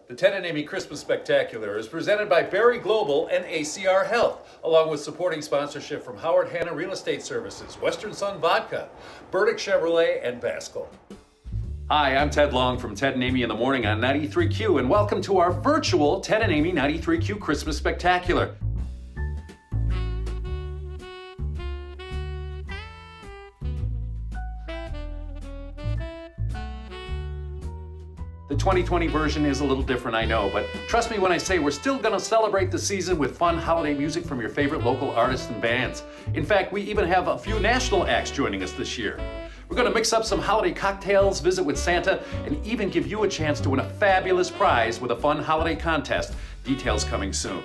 The Ted and Amy Christmas Spectacular is presented by Berry Global and ACR Health, along with supporting sponsorship from Howard Hanna Real Estate Services, Western Sun Vodka, Burdick Chevrolet, and Baskel. Hi, I'm Ted Long from Ted and Amy in the Morning on 93Q, and welcome to our virtual Ted and Amy 93Q Christmas Spectacular. The 2020 version is a little different, I know, but trust me when I say we're still gonna celebrate the season with fun holiday music from your favorite local artists and bands. In fact, we even have a few national acts joining us this year. We're gonna mix up some holiday cocktails, visit with Santa, and even give you a chance to win a fabulous prize with a fun holiday contest. Details coming soon.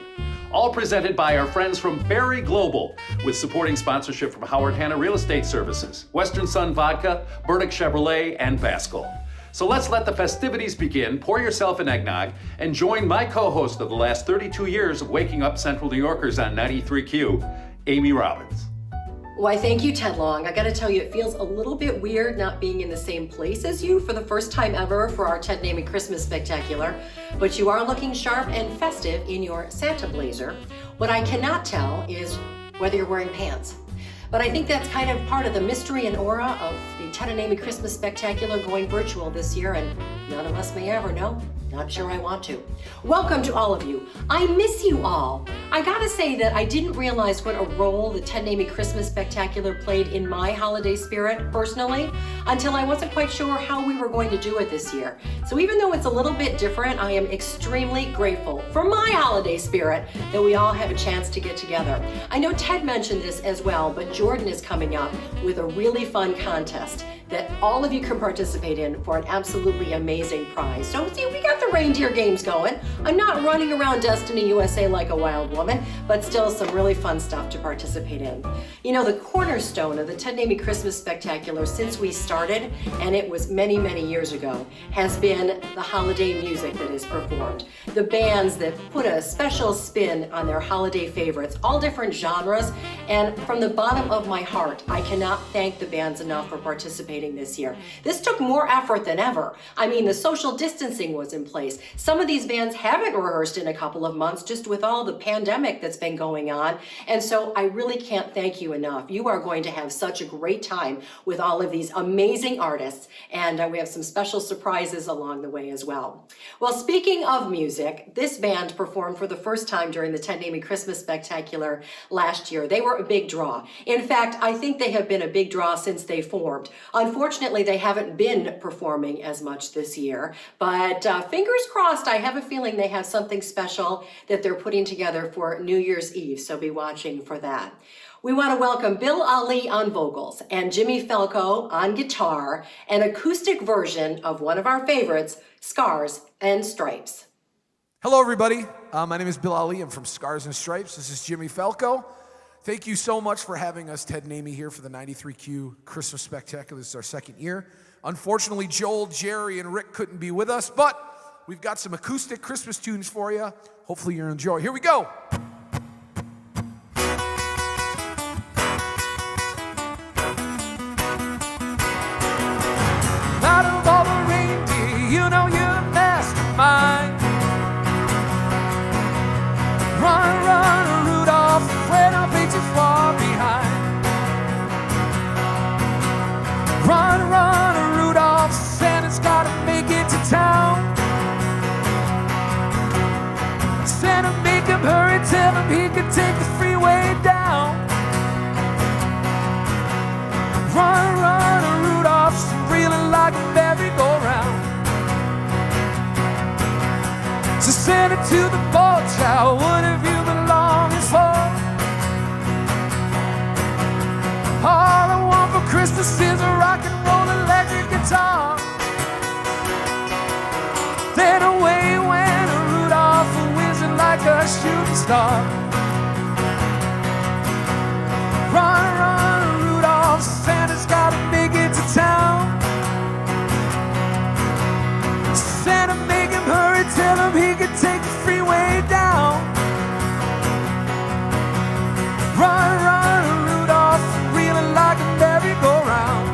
All presented by our friends from Berry Global, with supporting sponsorship from Howard Hanna Real Estate Services, Western Sun Vodka, Burdick Chevrolet, and Baskel. So let's let the festivities begin, pour yourself an eggnog, and join my co-host of the last 32 years of waking up Central New Yorkers on 93Q, Amy Robbins. Why, thank you, Ted Long. I gotta tell you, it feels a little bit weird not being in the same place as you for the first time ever for our Ted and Amy Christmas Spectacular, but you are looking sharp and festive in your Santa blazer. What I cannot tell is whether you're wearing pants. But I think that's kind of part of the mystery and aura of the Ted and Amy Christmas Spectacular going virtual this year, and none of us may ever know. Not sure I want to. Welcome to all of you. I miss you all. I gotta say that I didn't realize what a role the Ted and Amy Christmas Spectacular played in my holiday spirit personally until I wasn't quite sure how we were going to do it this year. So even though it's a little bit different, I am extremely grateful for my holiday spirit that we all have a chance to get together. I know Ted mentioned this as well, but Jordan is coming up with a really fun contest that all of you can participate in for an absolutely amazing prize. So see, we got the reindeer games going. I'm not running around Destiny USA like a wild woman, but still some really fun stuff to participate in. You know, the cornerstone of the Ted and Amy Christmas Spectacular since we started, and it was many, many years ago, has been the holiday music that is performed. The bands that put a special spin on their holiday favorites, all different genres, and from the bottom of my heart, I cannot thank the bands enough for participating this year. This took more effort than ever. I mean, the social distancing was in place. Some of these bands haven't rehearsed in a couple of months just with all the pandemic that's been going on. And so I really can't thank you enough. You are going to have such a great time with all of these amazing artists. And we have some special surprises along the way as well. Well, speaking of music, this band performed for the first time during the Ted and Amy Christmas Spectacular last year. They were a big draw. In fact, I think they have been a big draw since they formed. Unfortunately, they haven't been performing as much this year, but fingers crossed, I have a feeling they have something special that they're putting together for New Year's Eve, so be watching for that. We want to welcome Bill Ali on vocals and Jimmy Falco on guitar, an acoustic version of one of our favorites, Scars and Stripes. Hello, everybody. My name is Bill Ali. I'm from Scars and Stripes. This is Jimmy Falco. Thank you so much for having us, Ted and Amy, here for the 93Q Christmas Spectacular. This is our second year. Unfortunately, Joel, Jerry, and Rick couldn't be with us, but we've got some acoustic Christmas tunes for you. Hopefully you'll enjoy. Here we go. Out of all the reindeer, you know you're the mastermind. Run, run, Rudolph, when I be too far behind. Run, run, Rudolph, Santa's gotta make it to town. Santa, make him hurry, tell him he can take the freeway down. Run, run, Rudolph, reeling like a merry-go-round. So Santa to the ball child, what have you been longing for? All I want for Christmas is a rock and roll electric guitar. Then away went Rudolph, whizzing like a shooting star. Run, run, Rudolph, Santa's gotta make it to town. Santa, make him hurry, tell him he can take the freeway down. Run, run, Rudolph, reeling like a merry-go-round.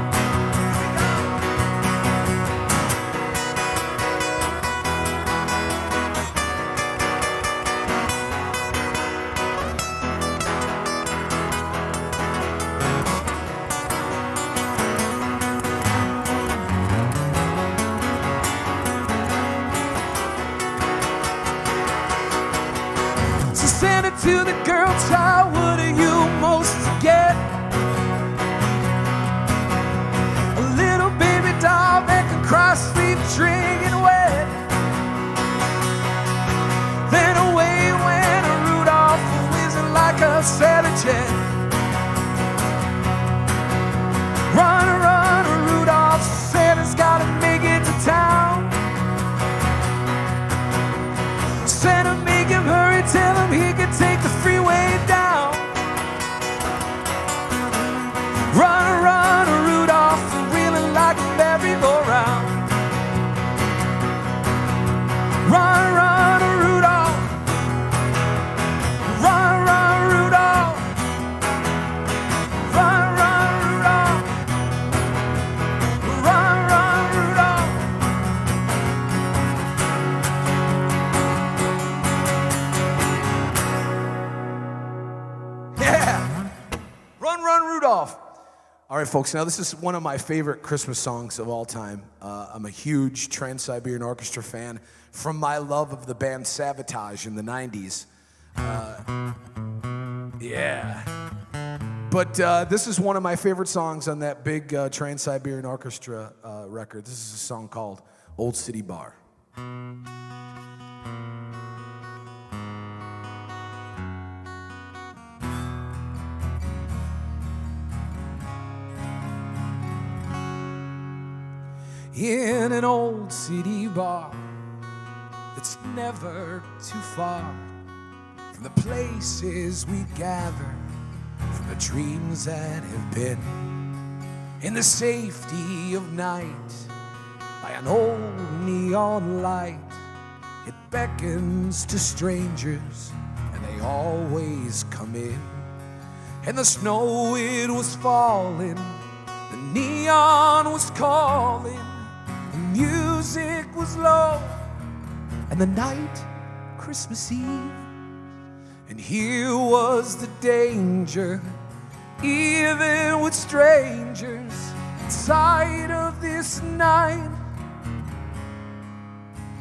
Santa to the girl child, what do you most get? A little baby doll that can cry, sleep, drinking wet. Then away went a Rudolph, whizzing like a sailor jet. Run, run, Rudolph, Santa's gotta make it to town. Santa, make him hurry, tell him he can take the freeway down. Run, run, Rudolph, reeling like a merry-go-round. Run, run, Rudolph. Run, run, Rudolph. Run, run, Rudolph. Run, run, Rudolph. Yeah! Run, run, Rudolph. All right, folks, now this is one of my favorite Christmas songs of all time. I'm a huge Trans-Siberian Orchestra fan from my love of the band Savatage in the 90s. Yeah. But this is one of my favorite songs on that big Trans-Siberian Orchestra record. This is a song called Old City Bar. In an old city bar that's never too far from the places we gather, from the dreams that have been, in the safety of night, by an old neon light, it beckons to strangers, and they always come in. And the snow, it was falling, the neon was calling, the music was low, and the night, Christmas Eve. And here was the danger, even with strangers, inside of this night.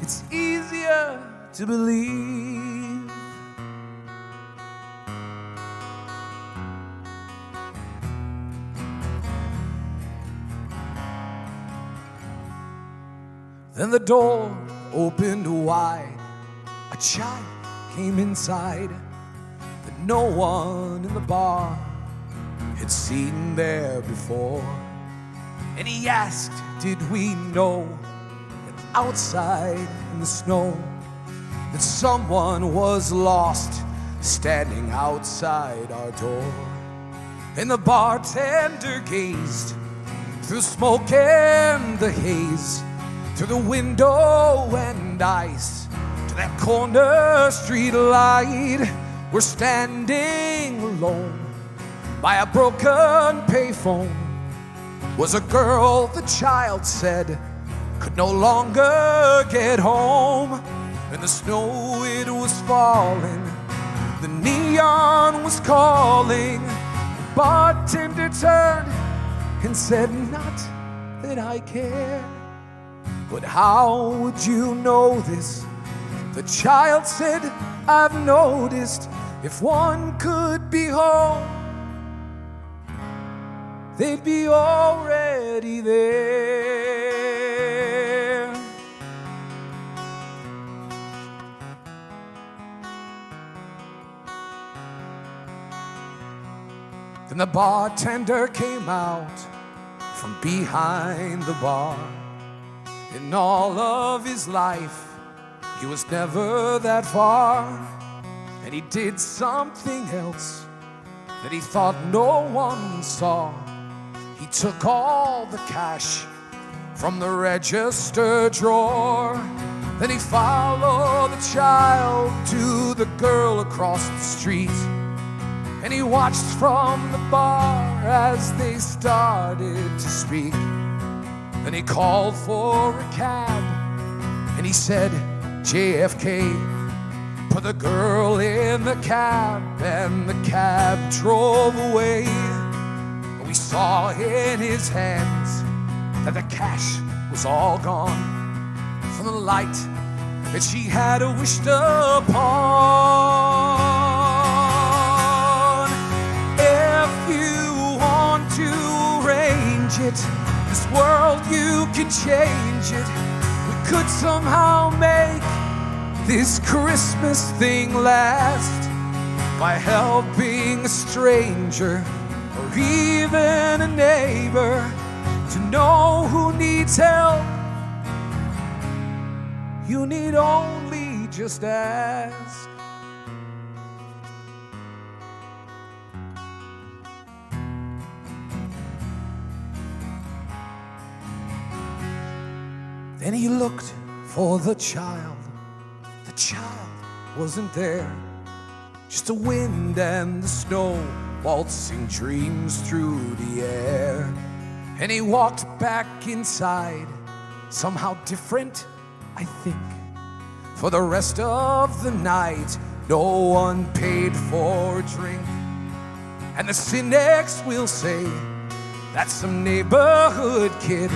It's easier to believe. Then the door opened wide, a child came inside that no one in the bar had seen there before. And he asked, did we know that outside in the snow that someone was lost standing outside our door? And the bartender gazed through smoke and the haze, through the window and ice, to that corner street light. We're standing alone by a broken payphone. Was a girl, the child said, could no longer get home. And the snow, it was falling, the neon was calling. The bartender turned and said, not that I care, but how would you know this? The child said, I've noticed, if one could be home, they'd be already there. Then the bartender came out from behind the bar. In all of his life, he was never that far. And he did something else that he thought no one saw. He took all the cash from the register drawer. Then he followed the child to the girl across the street. And he watched from the bar as they started to speak. Then he called for a cab, and he said, JFK, put the girl in the cab, and the cab drove away. And we saw in his hands that the cash was all gone from the light that she had wished upon. it. This world, you can change it. We could somehow make this Christmas thing last by helping a stranger or even a neighbor to know who needs help. You need only just ask. Then he looked for the child. The child wasn't there. Just the wind and the snow waltzing dreams through the air. And he walked back inside, somehow different, I think. For the rest of the night, no one paid for a drink. And the cynics will say that some neighborhood kid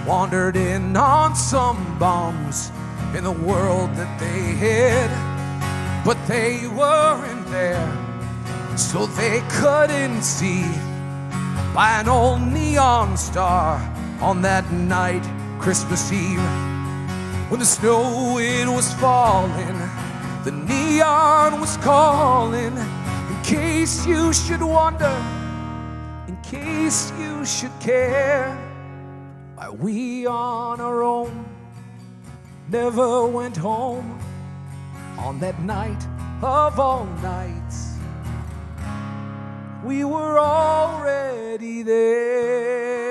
wandered in on some bombs in the world that they hid. But they weren't there, so they couldn't see by an old neon star on that night, Christmas Eve. When the snow it was falling, the neon was calling. In case you should wonder, in case you should care, why we on our own never went home on that night of all nights. We were already there.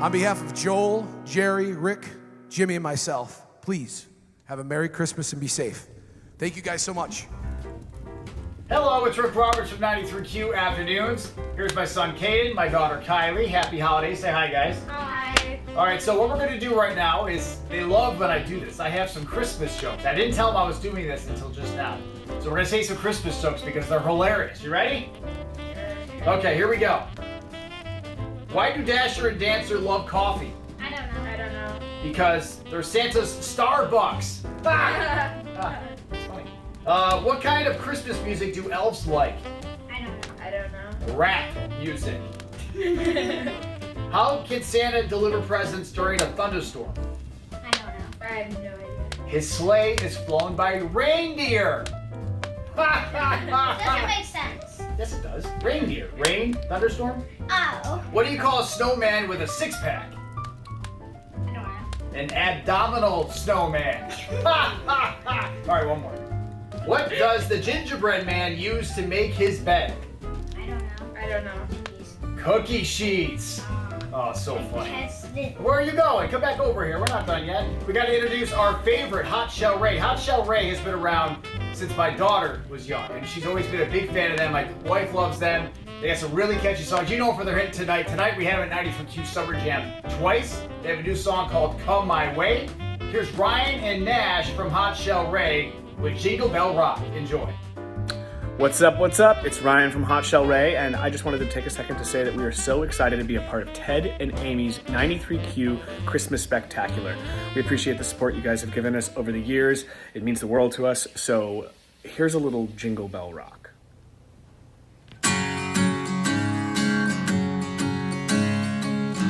On behalf of Joel, Jerry, Rick, Jimmy, and myself, please have a Merry Christmas and be safe. Thank you guys so much. Hello, it's Rick Roberts from 93Q Afternoons. Here's my son Caden, my daughter Kylie. Happy holidays. Say hi, guys. Hi. All right, so what we're going to do right now is, they love when I do this. I have some Christmas jokes. I didn't tell them I was doing this until just now. So we're going to say some Christmas jokes because they're hilarious. You ready? Okay, here we go. Why do Dasher and Dancer love coffee? I don't know. Because they're Santa's Starbucks. It's funny. What kind of Christmas music do elves like? I don't know. Rap music. How can Santa deliver presents during a thunderstorm? I don't know. I have no idea. His sleigh is flown by reindeer. Doesn't make sense. Yes, it does. Reindeer. Rain, thunderstorm. Oh. What do you call a snowman with a six-pack? I don't know. An abdominal snowman. All right, one more. What does the gingerbread man use to make his bed? I don't know. Please. Cookie sheets. Oh, so funny. Test it. Where are you going? Come back over here. We're not done yet. We got to introduce our favorite, Hot Shell Ray. Hot Shell Ray has been around since my daughter was young, and she's always been a big fan of them. My wife loves them. They got some really catchy songs. You know them for their hit tonight. Tonight we have them at 93Q Summer Jam twice. They have a new song called Come My Way. Here's Ryan and Nash from Hot Shell Ray with Jingle Bell Rock. Enjoy. What's up, what's up? It's Ryan from Hot Shell Ray, and I just wanted to take a second to say that we are so excited to be a part of Ted and Amy's 93Q Christmas Spectacular. We appreciate the support you guys have given us over the years. It means the world to us, so here's a little Jingle Bell Rock.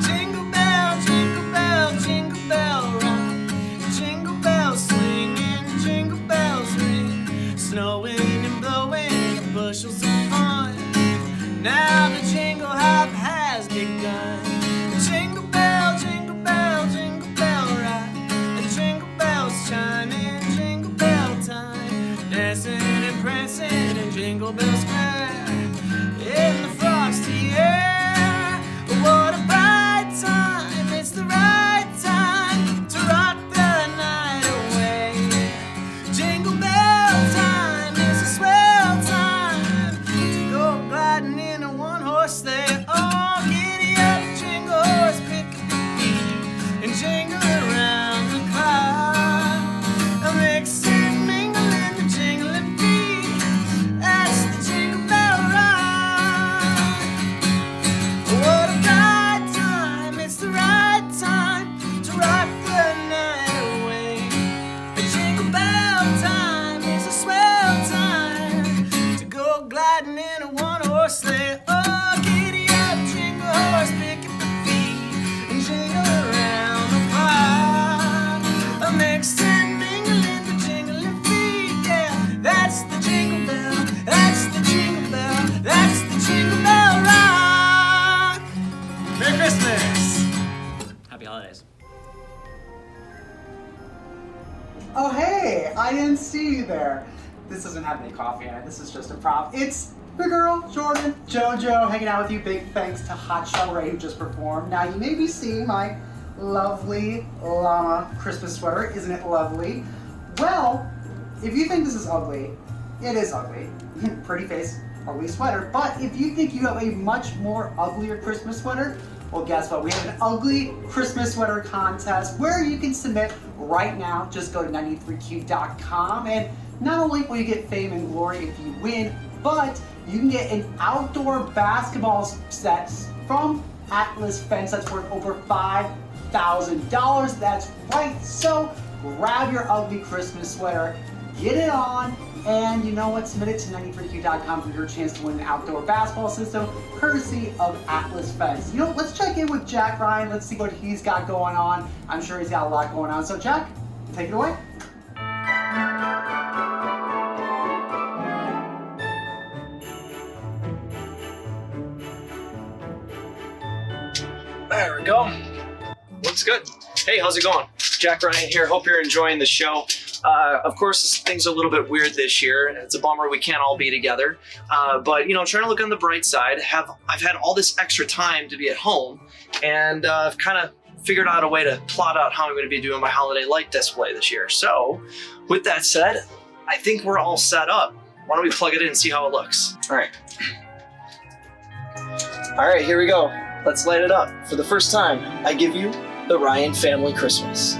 Jingle bell, jingle bell, jingle bell rock. Jingle bells swinging, jingle bells ring. Snowing and blowing, bushels of fun. Now the jingle hop has begun. Jingle bell, jingle bell, jingle bell rock. The jingle bells chiming, jingle bell time. Dancing and prancing in Jingle Bell Square. In the frosty air, what a bright time! It's the right time to rock the night away. Jingle bell time is a swell time to go gliding in a one-horse sleigh. Oh, giddy up, jingle horse, pick up the beat and jingle around the clock. Mixing, mingling, the jingling beat. That's the Jingle Bell Rock. didn't see you there. This doesn't have any coffee in it. This is just a prop. It's your girl, Jordan, JoJo, hanging out with you. Big thanks to Hot Shell Ray, who just performed. Now, you may be seeing my lovely llama Christmas sweater. Isn't it lovely? Well, if you think this is ugly, it is ugly. Pretty face, ugly sweater. But if you think you have a much more uglier Christmas sweater, well, guess what? We have an ugly Christmas sweater contest where you can submit right now. Just go to 93q.com, and not only will you get fame and glory if you win, but you can get an outdoor basketball set from Atlas Fence that's worth over $5,000. That's right. So grab your ugly Christmas sweater, get it on, and you know what? Submit it to 93q.com for your chance to win an outdoor basketball system, courtesy of Atlas Fence. You know, let's check in with Jack Ryan. Let's see what he's got going on. I'm sure he's got a lot going on. So Jack, take it away. There we go. Looks good. Hey, how's it going? Jack Ryan here. Hope you're enjoying the show. Of course, things are a little bit weird this year. It's a bummer we can't all be together. But, you know, trying to look on the bright side, I've had all this extra time to be at home, and I've kind of figured out a way to plot out how I'm going to be doing my holiday light display this year. So, with that said, I think we're all set up. Why don't we plug it in and see how it looks? All right. All right, here we go. Let's light it up. For the first time, I give you the Ryan Family Christmas.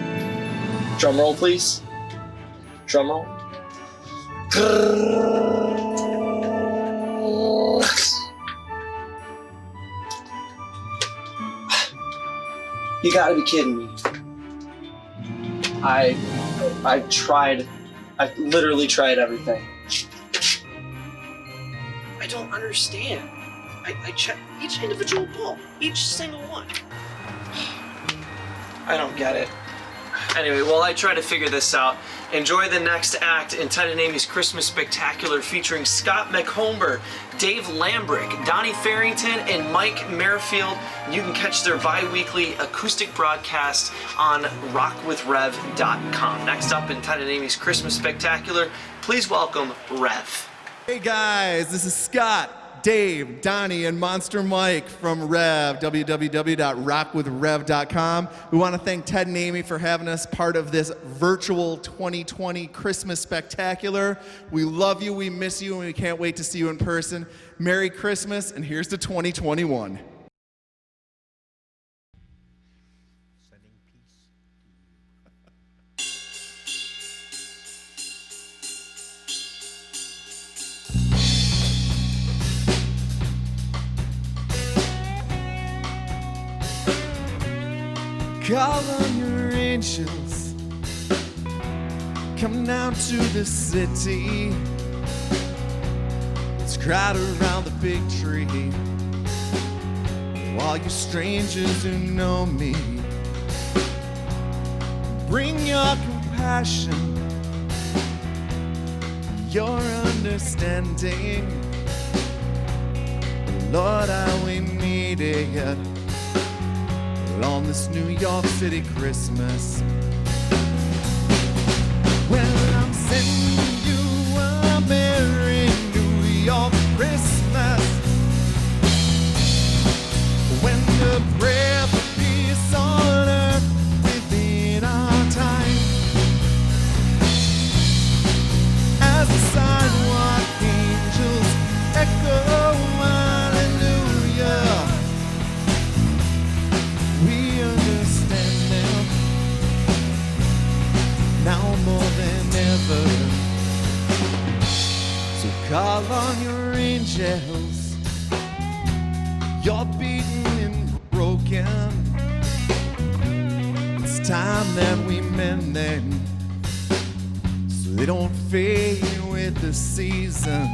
Drum roll, please. Drum roll. You gotta be kidding me. I literally tried everything. I don't understand. I checked each individual bulb, each single one. I don't get it. Anyway, while I try to figure this out, enjoy the next act in Ted and Amy's Christmas Spectacular featuring Scott McHomber, Dave Lambrick, Donnie Farrington, and Mike Merrifield. You can catch their bi-weekly acoustic broadcast on rockwithrev.com. Next up in Ted and Amy's Christmas Spectacular, please welcome Rev. Hey guys, this is Scott, Dave, Donnie, and Monster Mike from Rev, www.rockwithrev.com. We want to thank Ted and Amy for having us part of this virtual 2020 Christmas Spectacular. We love you, we miss you, and we can't wait to see you in person. Merry Christmas, and here's to 2021. Call on your angels, come down to the city. Let's crowd around the big tree. All you strangers who know me, bring your compassion, your understanding. Lord, how we need it on this New York City Christmas. Well, I'm sending you a Merry New York Christmas. When the breath of peace on earth within our time, as the sidewalk angels echo hallelujah. Now more than ever. So call on your angels. You're beaten and broken. It's time that we mend them, so they don't fade with the seasons.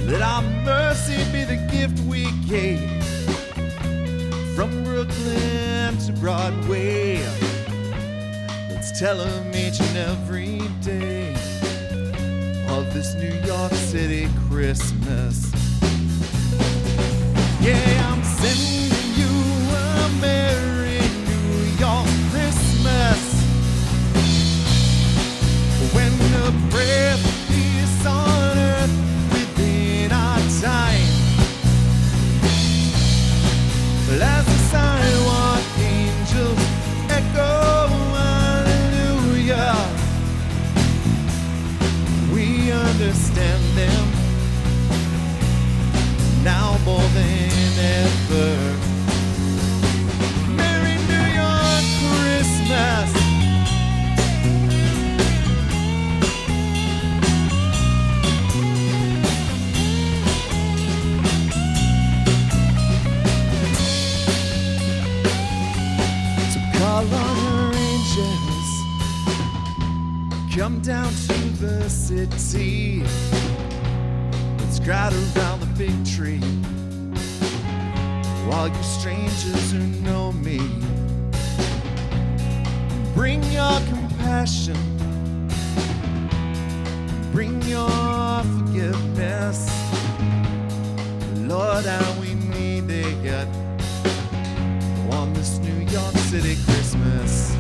Let our mercy be the gift we gave from Brooklyn to Broadway. Let's tell them each and every day of this New York City Christmas. Yeah, I'm sending you a Merry New York Christmas. come down to the city. Let's crowd around the big tree. All you strangers who know me, bring your compassion, bring your forgiveness. Lord, how we need it on this New York City Christmas.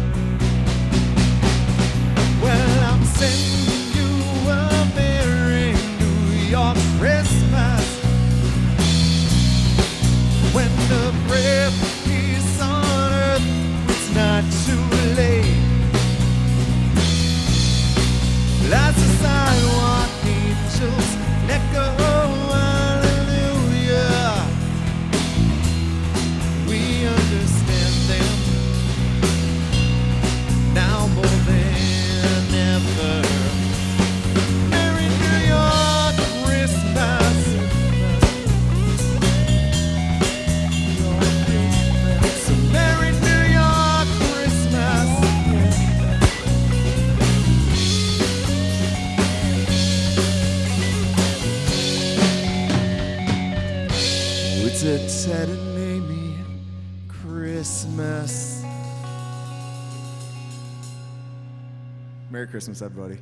Well, I'm sending you a Merry New York Christmas. When the breath of peace on earth, it's not too late. As the sidewalk angels echo hallelujah, we understand them now more than ever. Merry New York Christmas. It's a Merry New York Christmas. It's a Ted and Amy Christmas. Merry Christmas, everybody.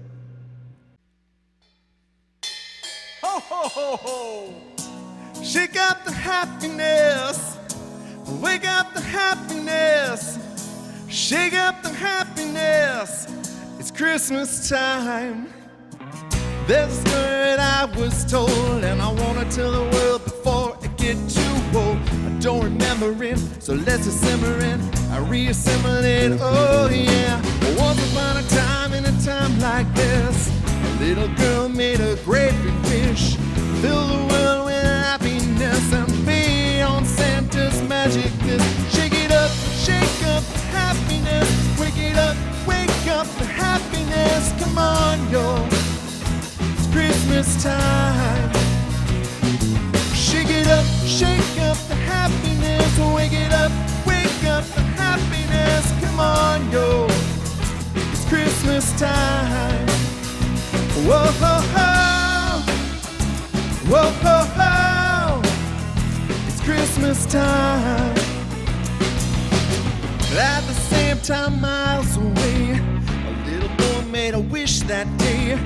Ho, ho, ho, ho. Shake up the happiness. Wake up the happiness. Shake up the happiness. It's Christmas time. There's a story I was told, and I want to tell the world before it get too old. I don't remember it, so let's simmer it. I reassimilate, oh yeah. Once upon a time, in a time like this, a little girl made a great big wish. Fill the world with happiness and be on Santa's magic list. Shake it up, shake up the happiness. Wake it up, wake up the happiness. Come on, yo. Christmas time. Shake it up, shake up the happiness. Wake it up, wake up the happiness. Come on, yo. It's Christmas time. Whoa, ho, ho. Whoa, ho, ho. It's Christmas time. At the same time, miles away, a little boy made a wish that day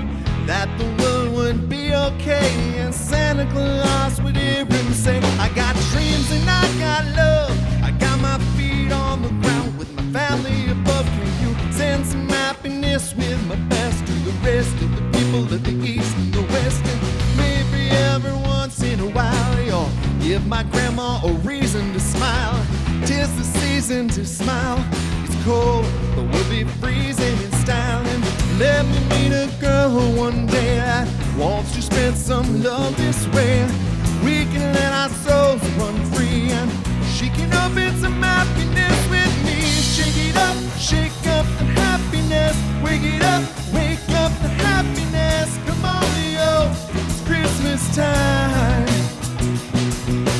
that the world would be okay, and Santa Claus would hear him say, I got dreams and I got love. I got my feet on the ground with my family above. Can you send some happiness with my best to the rest of the people of the East and the West? And maybe every once in a while you'll give my grandma a reason to smile. 'Tis the season to smile. It's cold, but we'll be freezing in style. And let me meet a girl one day that wants to spend some love this way. We can let our souls run free, and she can open some happiness with me. Shake it up, shake up the happiness. Wake it up, wake up the happiness. Come on, yo, it's Christmas time.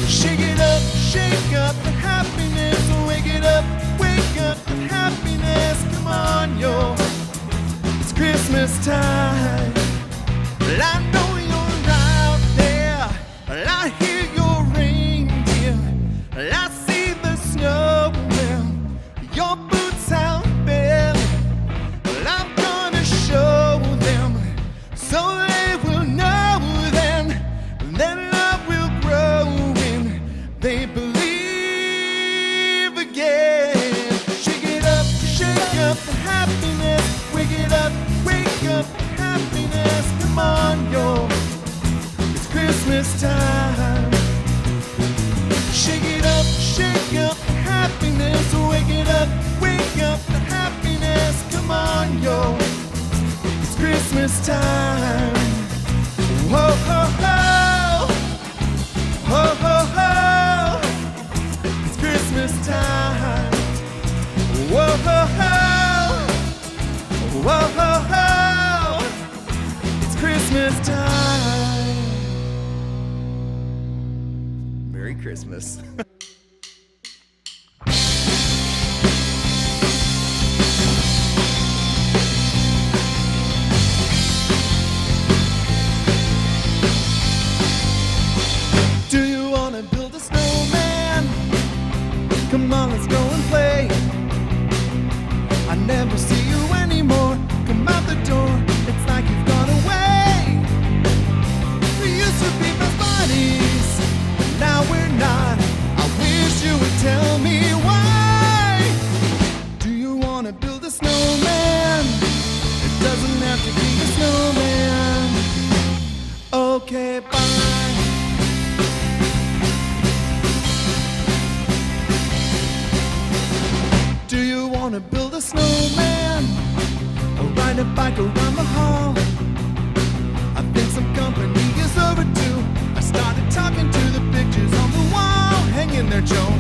Shake it up, shake up the happiness. Wake it up, wake up the happiness. Come on, yo. Christmas time. Well, I know you're out there. Well, I hear your reindeer. Well, I see the snow. Well, your boots have been. Well, I'm gonna show them so they will know then. And then love will grow in. They believe again. Shake it up, shake up the happiness. Wake it up, wake up happiness. Come on, yo. It's Christmas time. Shake it up, shake up happiness. Wake it up, wake up the happiness. Come on, yo. It's Christmas time. Whoa, ho, ho. Ho, ho, ho. It's Christmas time. Whoa, ho, ho. Whoa, ho, ho. It's Christmas time. Merry Christmas. let's go and play. I never see you anymore. Come out the door, it's like you've gone away. We used to be best buddies, but now we're not. I wish you would tell me why. Do you wanna build a snowman? It doesn't have to be a snowman. Okay, bye. Do you wanna build a snowman? Or ride a bike around the hall? I think some company is overdue. I started talking to the pictures on the wall. Hang in there, Joe.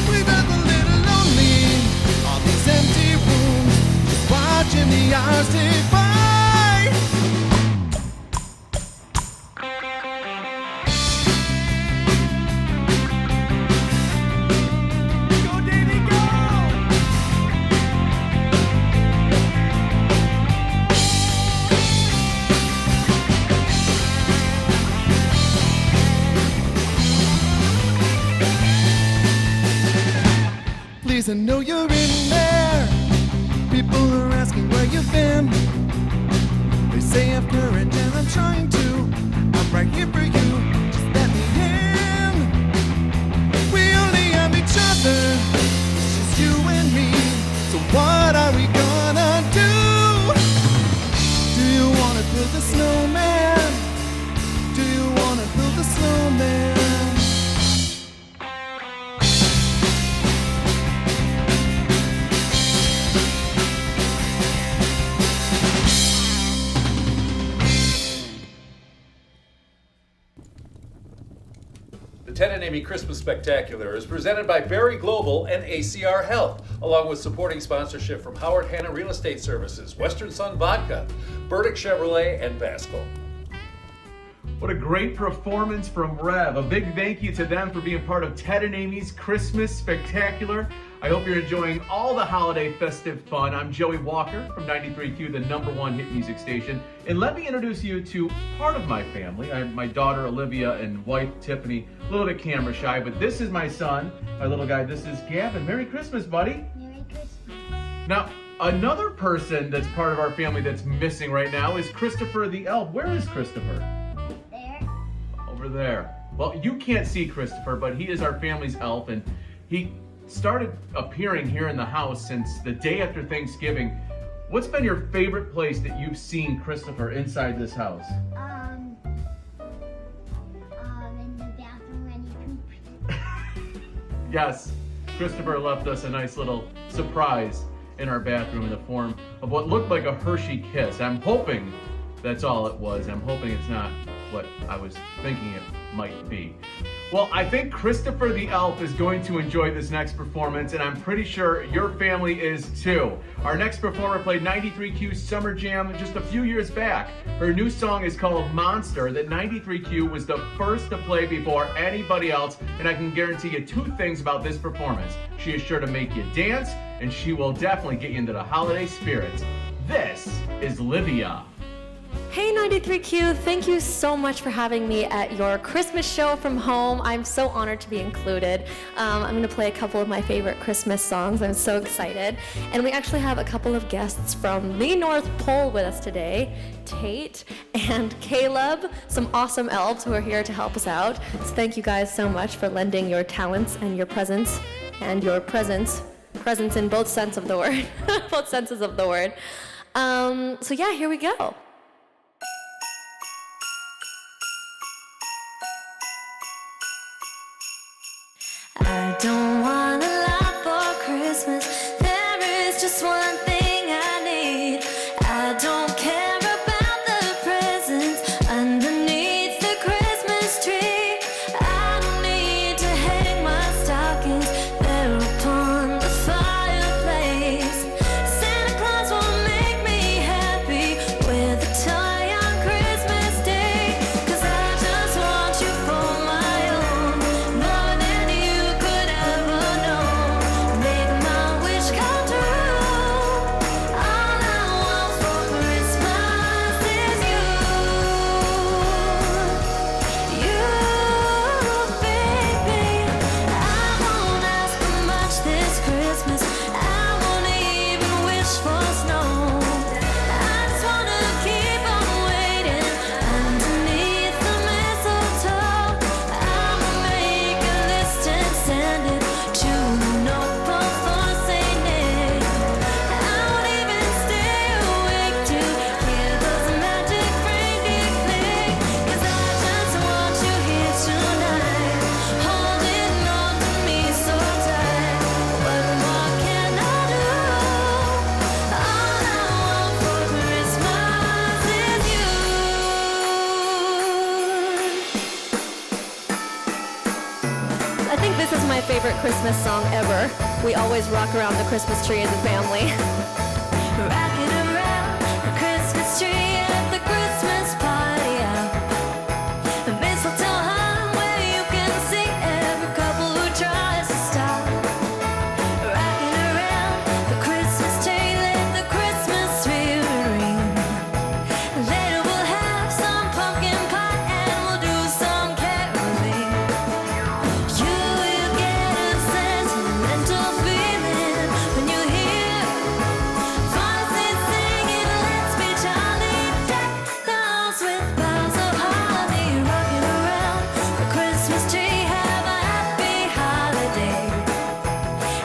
We've been a little lonely. All these empty rooms, just watching the hours tick by. Please, I know you're in there. People are asking where you've been. They say I have courage and I'm trying to. I'm right here for you, just let me in. We only have each other, it's just you and me. So what are we gonna do? Do you wanna build a snowman? Do you wanna build a snowman? The Ted and Amy Christmas Spectacular is presented by Berry Global and ACR Health, along with supporting sponsorship from Howard Hanna Real Estate Services, Western Sun Vodka, Burdick Chevrolet, and Vasco. What a great performance from Rev. A big thank you to them for being part of Ted and Amy's Christmas Spectacular. I hope you're enjoying all the holiday festive fun. I'm Joey Walker from 93Q, the #1 hit music station. And let me introduce you to part of my family. I have my daughter Olivia and wife Tiffany, a little bit camera shy, but this is my son, my little guy. This is Gavin. Merry Christmas, buddy. Merry Christmas. Now, another person that's part of our family that's missing right now is Christopher the elf. Where is Christopher? There. Over there. Well, you can't see Christopher, but he is our family's elf, and he started appearing here in the house since the day after Thanksgiving. What's been your favorite place that you've seen Christopher inside this house? In the bathroom when he pooped. Yes, Christopher left us a nice little surprise in our bathroom in the form of what looked like a Hershey kiss. I'm hoping that's all it was. I'm hoping it's not what I was thinking it might be. Well, I think Christopher the elf is going to enjoy this next performance, and I'm pretty sure your family is too. Our next performer played 93Q's Summer Jam just a few years back. Her new song is called Monster, that 93Q was the first to play before anybody else, and I can guarantee you two things about this performance. She is sure to make you dance, and she will definitely get you into the holiday spirits. This is Livia. Hey 93Q, thank you so much for having me at your Christmas show from home. I'm so honored to be included. I'm going to play a couple of my favorite Christmas songs. I'm so excited. And we actually have a couple of guests from the North Pole with us today, Tate and Caleb, some awesome elves who are here to help us out. So thank you guys so much for lending your talents and your presence in both sense of the word, both senses of the word. So yeah, here we go. I don't want a lot for Christmas. There is just one thing I need. I don't care about the presents underneath the Christmas tree. I don't need to hang my stockings there upon the fireplace. Santa Claus will make me happy with a toy on Christmas Day. 'Cause I just want you for my own, more than you could ever know. Make my wish come true. my favorite Christmas song ever. We always rock around the Christmas tree as a family. Rocking around the Christmas tree at the Christmas party out. The mistletoe hung where you can see every couple who tries to stop. Rocking around the Christmas tree, let the Christmas spirit ring. Later we'll have some pumpkin pie and we'll do some caroling. You will get a sentimental feeling when you hear voices singing, let's be jolly, deck the halls with boughs of holly. Rocking around the Christmas tree, have a happy holiday.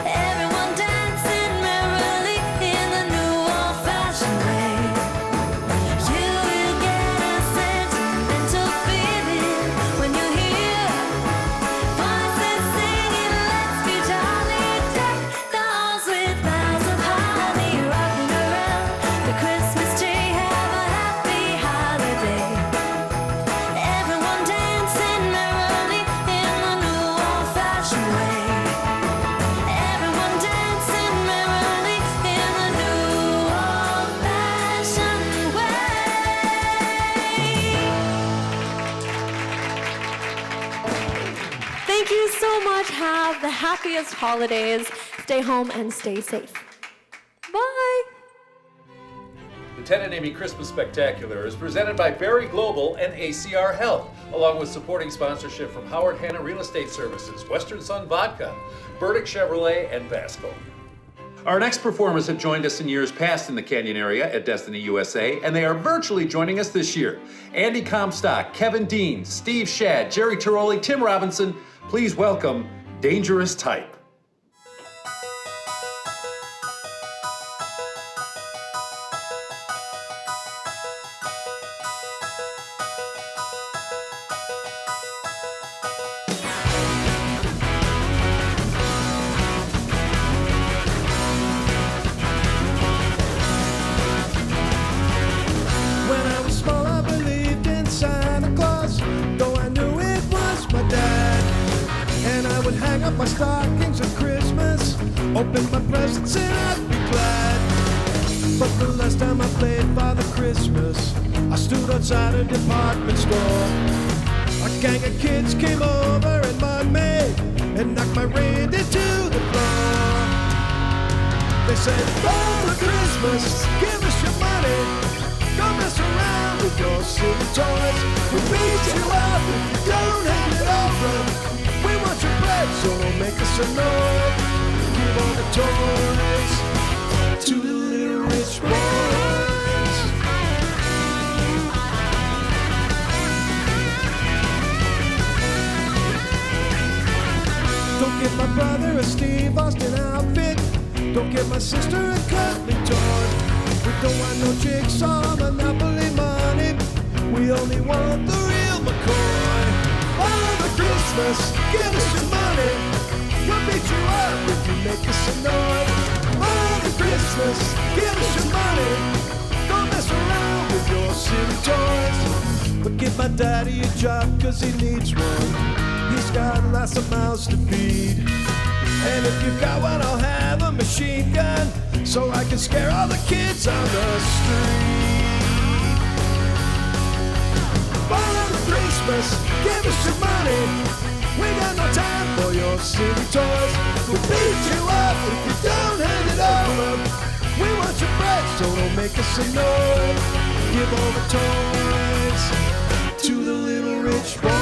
Everyone dancing merrily in the new old-fashioned way. You will get a sentimental feeling when you hear voices singing, let's be jolly, deck the halls with boughs of holly. Rocking around the Christmas tree, have a happy holiday. Everyone dancing merrily in the new old-fashioned way. Everyone dancing merrily in the new old-fashioned way. Thank you so much. Have the happiest holidays. Stay home and stay safe. Bye. The Ted and Amy Christmas Spectacular is presented by Berry Global and ACR Health, along with supporting sponsorship from Howard Hanna Real Estate Services, Western Sun Vodka, Burdick Chevrolet, and Vasco. Our next performers have joined us in years past in the Canyon area at Destiny USA, and they are virtually joining us this year. Andy Comstock, Kevin Dean, Steve Shadd, Jerry Tiroli, Tim Robinson. Please welcome Dangerous Type. When I was small, I believed in Santa Claus, though I knew it was my dad. And I would hang up my stockings at Christmas, open my presents and I'd be glad. But the last time I played Father Christmas, I stood outside a department store. A gang of kids came over and mugged me and knocked my reindeer to the floor. They said, Father Christmas, give us your money. Don't mess around with your silly toys. We'll beat you up if you don't hand it over. We want your bread, so don't make us annoyed. Give all the toys to the little rich boys. Don't give my brother a Steve Austin outfit. Don't give my sister a cuddly toy. We don't want no jigsaw, Monopoly money. We only want the real McCoy. Father Christmas, give us your money. We'll beat you up if you make us annoyed. Father Christmas, give us your money. Don't mess around with your silly toys. But give my daddy a job, cause he needs one. He's got lots of mouths to feed. And if you've got one, I'll have a machine gun, so I can scare all the kids on the street. Father Christmas, give us your money. We got no time for your silly toys. We'll beat you up if you don't hand it over. We want your bread, so don't make us annoyed. Give all the toys to the little rich boys.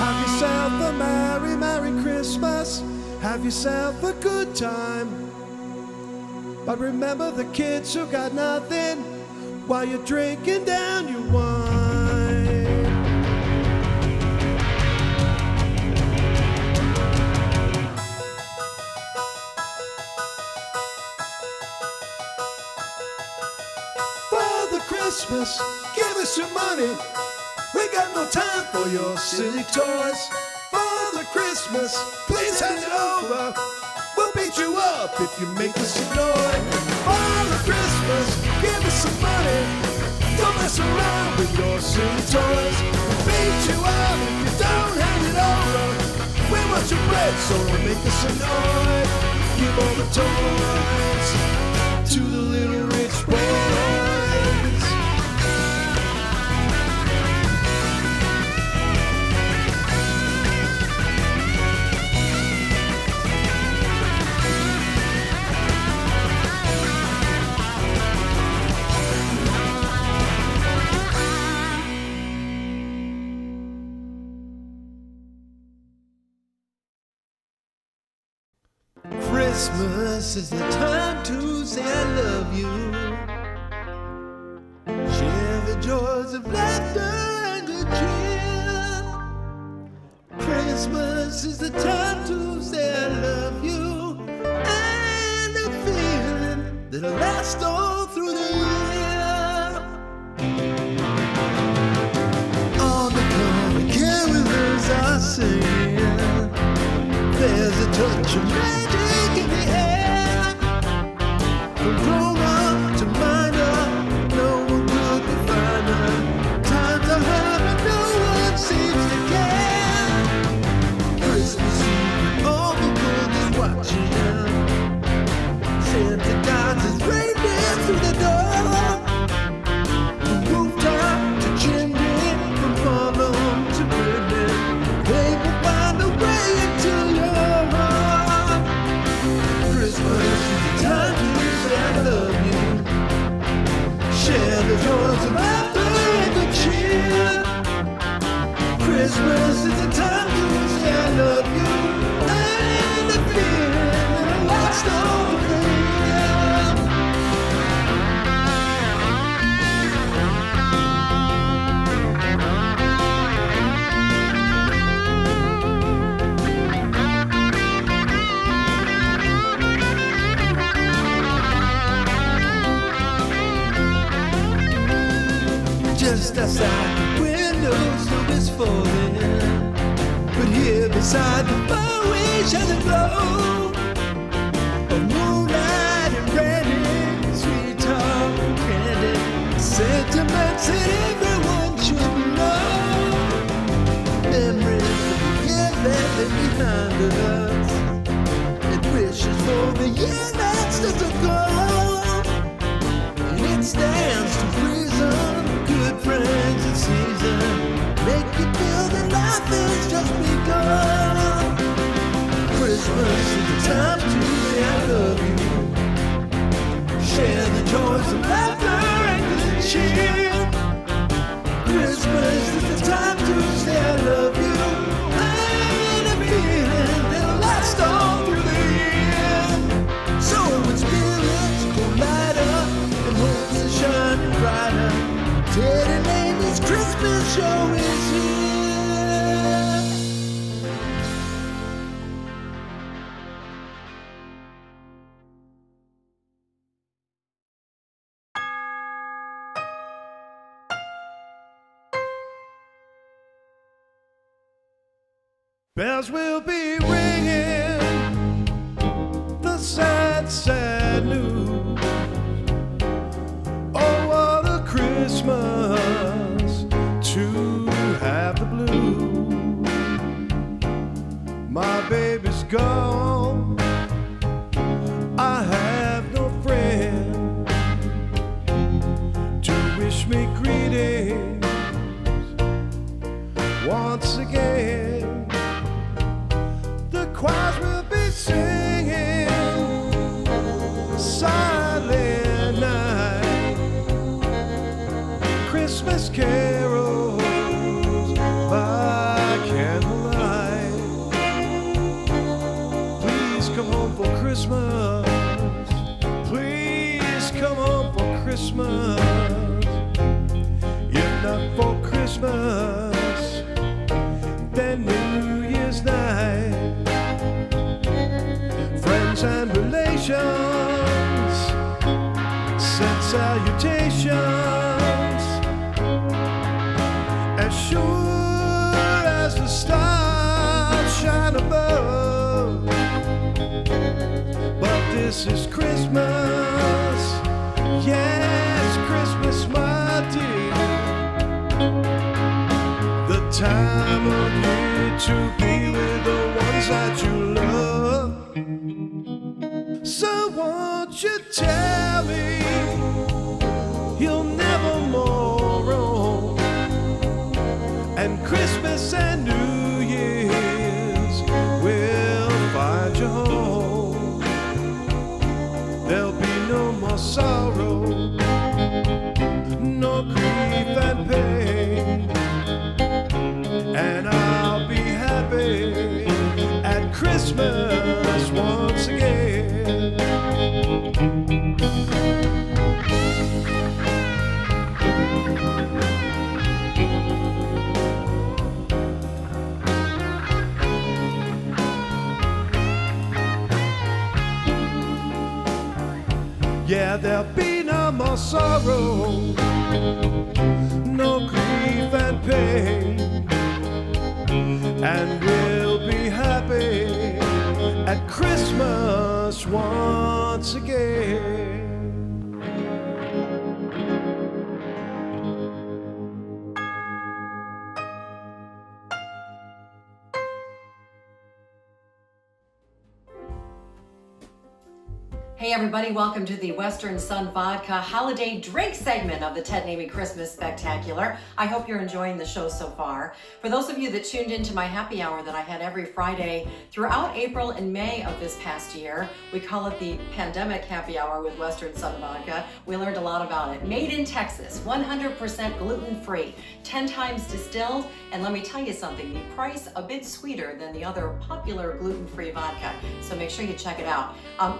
Have yourself a merry, merry Christmas. Have yourself a good time. But remember the kids who got nothing while you're drinking down your wine. Father Christmas, give us your money. We got no time for your silly toys. Father Christmas, please hand it over. We'll beat you up if you make us annoy. Father Christmas, give us some money. Don't mess around with your silly toys. We'll beat you up if you don't hand it over. We want your bread, so don't make us annoy. Give all the toys to the little rich boys. Christmas is the time to say I love you. Share the joys of laughter and good cheer. Christmas is the time to say I love you. And a feeling that'll last all through the year. On the corner, carolers are singing. There's a touch of magic in the air. From grown up to minor, no one could be finer. Times are hard and no one seems to care. Christmas Eve, all the world is watching. Santa guides his reindeer through the door. From rooftop to chimney, from farm to chimney, they will find a way into your heart. Christmas is the time to say I love you. Share the joys of laughter and good cheer. Christmas is the time to say I love you. And the feeling that'll last all the year. Just outside the window, snow is falling. But here beside the fire we shine the glow of moonlight and brandy, sweet talk and candy, sentiments that everyone should know. Memories of the years that lay behind us, and wishes for the year that's still to come. And it stands to reason. Good friends in season make you feel that life has just begun. Christmas is the time to say I love you. Share the joys of laughter and good cheer. Christmas is the time to say I love you. And a feeling that'll last all through the year. So when spirits go lighter and hopes are shining brighter, Ted and Amy's Christmas show is here. Bells will be ringing, the sad, sad news. Oh, what a Christmas to have the blues. My baby's gone, I have no friend to wish me greetings once again. The choirs will be singing Silent Night, Christmas carols by candlelight. Please come home for Christmas. Please come home for Christmas. If not for Christmas, then New Year's night. Friends and relations send salutations as This is Christmas. Yes, Christmas, my dear. The time of year to be with the ones that you love. So won't you tell me you'll never more roam, and Christmas and New Year's will find you home. There'll be no more sorrow, no grief and pain, and I'll be happy at Christmas once again. Yeah, there'll be no more sorrow, no grief and pain, and we'll be happy at Christmas once again. Hey everybody, welcome to the Western Sun Vodka Holiday Drink segment of the Ted and Amy Christmas Spectacular. I hope you're enjoying the show so far. For those of you that tuned into my happy hour that I had every Friday throughout April and May of this past year, we call it the Pandemic Happy Hour with Western Sun Vodka. We learned a lot about it. Made in Texas, 100% gluten-free, 10 times distilled, and let me tell you something, the price a bit sweeter than the other popular gluten-free vodka, so make sure you check it out.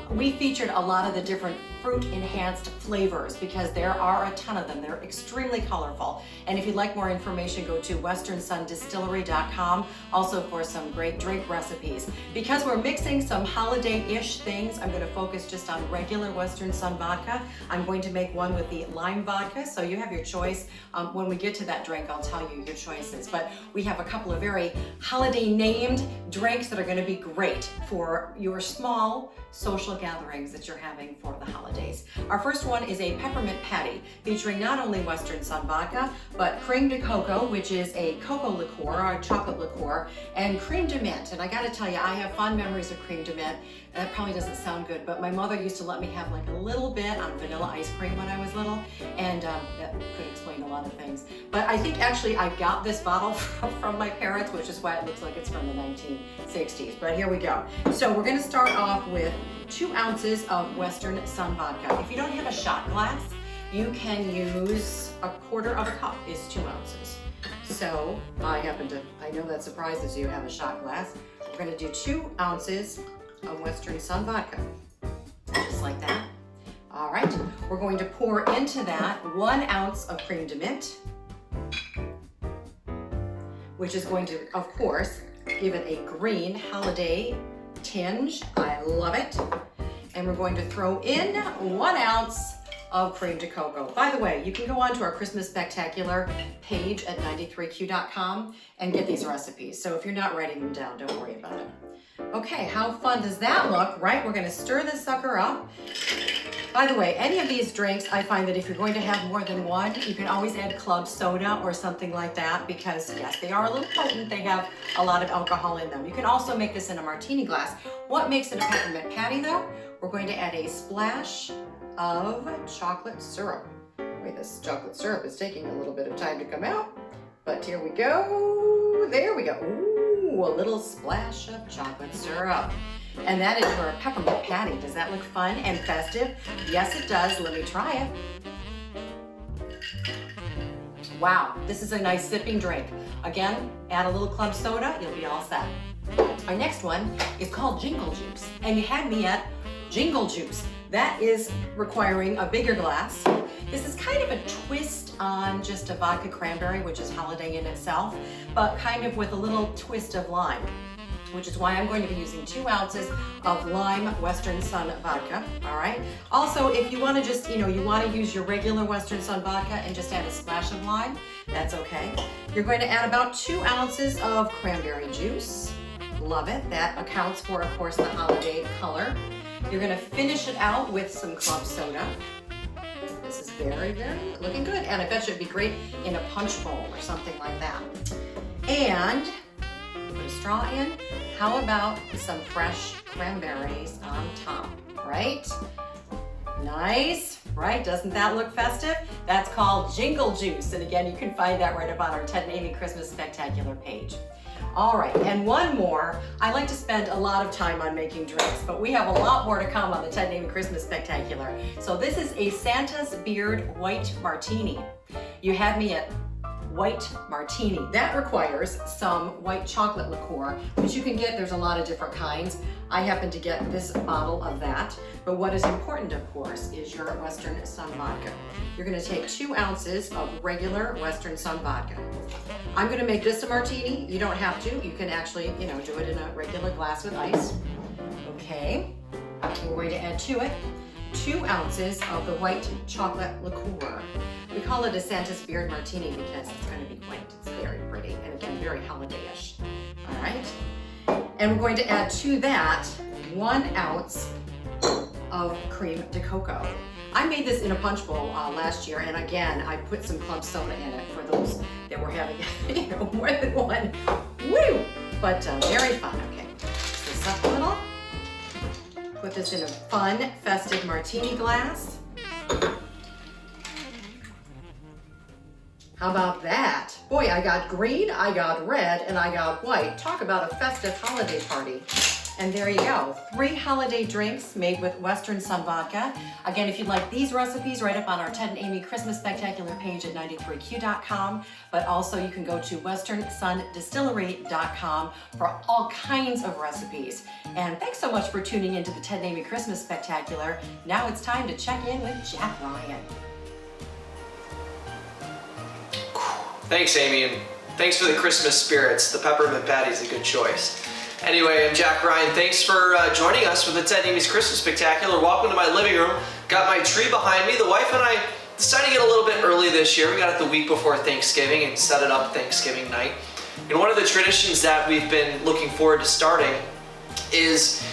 We featured a lot of the different fruit enhanced flavors because there are a ton of them. They're extremely colorful. And if you'd like more information, go to westernsundistillery.com also for some great drink recipes. Because we're mixing some holiday-ish things, I'm going to focus just on regular Western Sun vodka. I'm going to make one with the lime vodka, so you have your choice. When we get to that drink, I'll tell you your choices. But we have a couple of very holiday named drinks that are going to be great for your small social gatherings that you're having for the holidays. Our first one is a peppermint patty featuring not only Western Sun vodka, but creme de coco, which is a cocoa liqueur or a chocolate liqueur, and creme de menthe. And I gotta tell you, I have fond memories of creme de menthe. That probably doesn't sound good, but my mother used to let me have like a little bit on vanilla ice cream when I was little, and that could explain a lot of things. But I think actually I got this bottle from my parents, which is why it looks like it's from the 1960s. But here we go. So we're gonna start off with 2 ounces of Western Sun vodka. If you don't have a shot glass, you can use 1/4 cup is 2 ounces. So I know that surprises you, have a shot glass. We're gonna do 2 ounces of Western Sun vodka, just like that. All right, we're going to pour into that 1 ounce of creme de menthe, which is going to, of course, give it a green holiday tinge. I love it. And we're going to throw in 1 ounce of creme de coco. By the way, you can go on to our Christmas Spectacular page at 93q.com and get these recipes. So if you're not writing them down, don't worry about it. Okay, how fun does that look, right? We're gonna stir this sucker up. By the way, any of these drinks, I find that if you're going to have more than one, you can always add club soda or something like that because, yes, they are a little potent. They have a lot of alcohol in them. You can also make this in a martini glass. What makes it a peppermint patty, though? We're going to add a splash of chocolate syrup. Wait, this chocolate syrup is taking a little bit of time to come out, but here we go. There we go. Ooh, a little splash of chocolate syrup. And that is your peppermint patty. Does that look fun and festive? Yes, it does. Let me try it. Wow, this is a nice sipping drink. Again, add a little club soda, you'll be all set. Our next one is called Jingle Juice, and you had me at Jingle Juice. That is requiring a bigger glass. This is kind of a twist on just a vodka cranberry, which is holiday in itself, but kind of with a little twist of lime, which is why I'm going to be using 2 ounces of lime Western Sun vodka, all right? Also, if you wanna just, you wanna use your regular Western Sun vodka and just add a splash of lime, that's okay. You're going to add about 2 ounces of cranberry juice. Love it, that accounts for, of course, the holiday color. You're gonna finish it out with some club soda. This is very, very looking good. And I bet you it'd be great in a punch bowl or something like that. And put a straw in. How about some fresh cranberries on top, right? Nice, right? Doesn't that look festive? That's called Jingle Juice. And again, you can find that right up on our Ted and Amy Christmas Spectacular page. All right, and one more. I like to spend a lot of time on making drinks, but we have a lot more to come on the Ted and Amy Christmas Spectacular. So this is a Santa's Beard White Martini. You had me at white martini. That requires some white chocolate liqueur, which you can get, there's a lot of different kinds. I happen to get this bottle of that, but what is important, of course, is your Western Sun vodka. You're gonna take 2 ounces of regular Western Sun vodka. I'm gonna make this a martini. You don't have to. You can actually, do it in a regular glass with ice. Okay, we're going to add to it 2 ounces of the white chocolate liqueur. We call it a Santa's Beard Martini because it's going to be white. It's very pretty and again, very holiday-ish. All right. And we're going to add to that 1 ounce of cream de cocoa. I made this in a punch bowl last year, and again, I put some club soda in it for those that were having, more than one. Woo! But very fun. Okay, mix this up a little. Put this in a fun, festive martini glass. How about that? Boy, I got green, I got red, and I got white. Talk about a festive holiday party. And there you go, 3 holiday drinks made with Western Sun vodka. Again, if you'd like these recipes, right up on our Ted and Amy Christmas Spectacular page at 93q.com, but also you can go to westernsuндistillery.com for all kinds of recipes. And thanks so much for tuning into the Ted and Amy Christmas Spectacular. Now it's time to check in with Jack Ryan. Thanks, Amy, and thanks for the Christmas spirits. The peppermint patty's a good choice. Anyway, I'm Jack Ryan. Thanks for joining us for the Ted and Amy's Christmas Spectacular. Welcome to my living room. Got my tree behind me. The wife and I decided to get a little bit early this year. We got it the week before Thanksgiving and set it up Thanksgiving night. And one of the traditions that we've been looking forward to starting is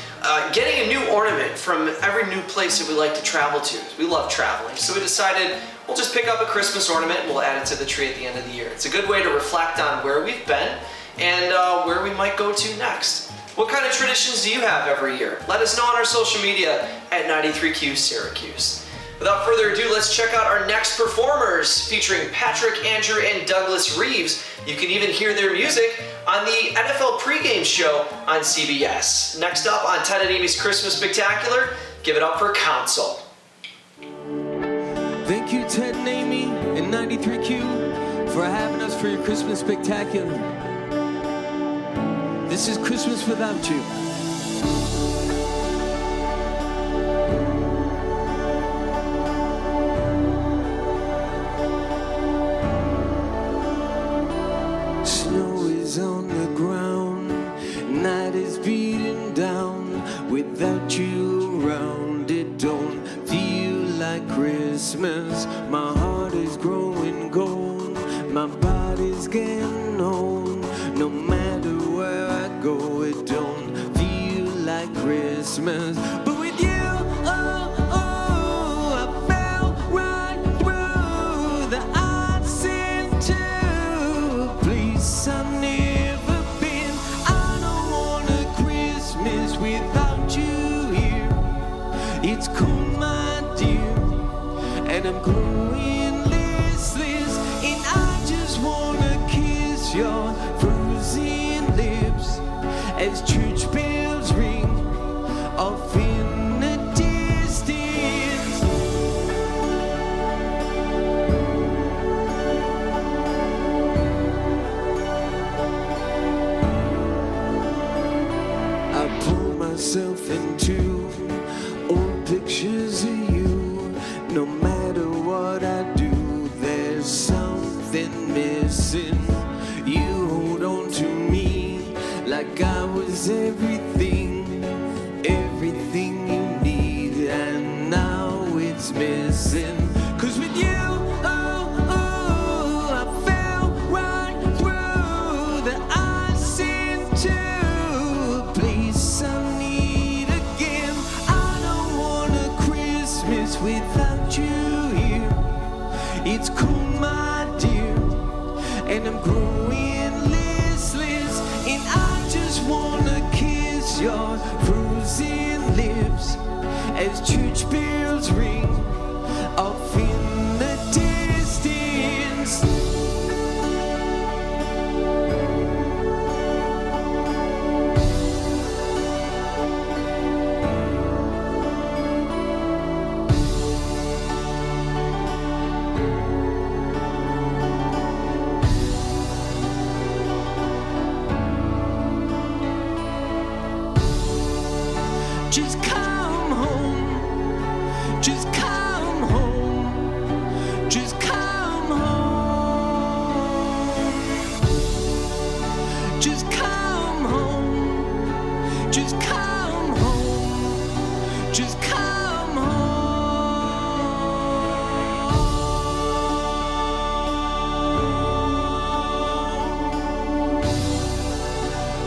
getting a new ornament from every new place that we like to travel to. We love traveling, so we decided we'll just pick up a Christmas ornament and we'll add it to the tree at the end of the year. It's a good way to reflect on where we've been and where we might go to next. What kind of traditions do you have every year? Let us know on our social media at 93Q Syracuse. Without further ado, let's check out our next performers featuring Patrick, Andrew, and Douglas Reeves. You can even hear their music on the NFL pregame show on CBS. Next up on Ted and Amy's Christmas Spectacular, give it up for Council. Thank you, Ted and Amy and 93Q for having us for your Christmas Spectacular. This is Christmas Without You. Snow is on the ground, night is beating down. Without you around, it don't feel like Christmas. My heart is growing cold, my body's getting old. No matter where I go, it don't feel like Christmas. But with you, I fell right through the odds into a place I've never been. I don't want a Christmas without you here. It's cold, my dear, and I'm growing listless, and I just wanna kiss your frozen lips as church bells ring off in the distance. I pull myself into old pictures of you. No matter what I do, there's something missing. You hold on to me like I was everything, everything you need, and now it's missing. 'Cause with you, I fell right through the ice into a place I need again. I and I'm growing listless, and I just wanna kiss your frozen lips as church bells ring off in the distance. Just come home, just come home, just come home. Just come home, just come home, just come home.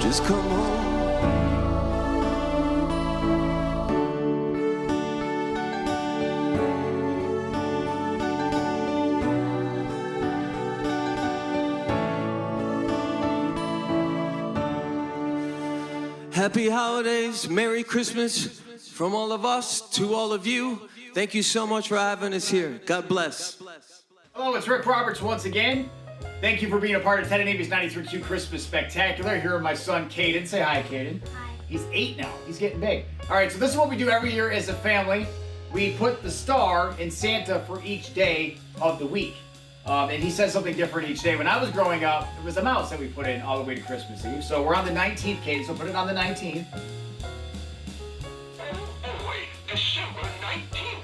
Just come home. Happy holidays, Merry Christmas from all of us to all of you. Thank you so much for having us here. God bless. Hello, it's Rick Roberts once again. Thank you for being a part of Ted and Amy's 93Q Christmas Spectacular. Here with my son, Caden. Say hi, Caden. Hi. He's 8 now. He's getting big. All right, so this is what we do every year as a family. We put the star in Santa for each day of the week. And he says something different each day. When I was growing up, it was a mouse that we put in all the way to Christmas Eve. So we're on the 19th, Caden, so put it on the 19th. Wait, December 19th.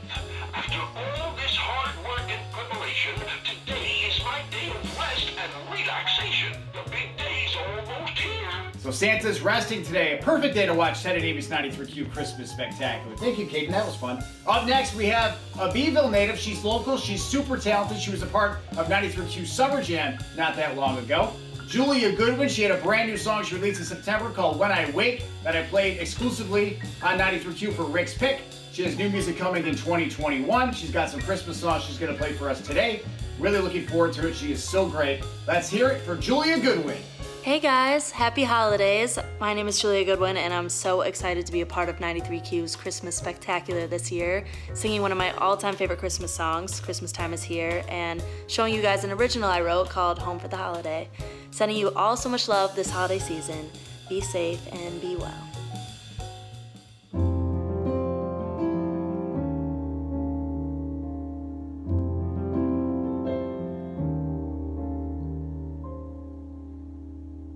After all this hard work and preparation, today is my day of rest and relaxation. The big day's almost here. So Santa's resting today. A perfect day to watch Ted and Amy's 93Q Christmas Spectacular. Thank you, Caden. That was fun. Up next, we have a Beeville native. She's local. She's super talented. She was a part of 93Q Summer Jam not that long ago. Julia Goodwin, she had a brand new song she released in September called When I Wake that I played exclusively on 93Q for Rick's Pick. She has new music coming in 2021. She's got some Christmas songs she's going to play for us today. Really looking forward to it. She is so great. Let's hear it for Julia Goodwin. Hey guys, happy holidays. My name is Julia Goodwin and I'm so excited to be a part of 93Q's Christmas Spectacular this year, singing one of my all-time favorite Christmas songs, Christmas Time is Here, and showing you guys an original I wrote called Home for the Holiday. Sending you all so much love this holiday season. Be safe and be well.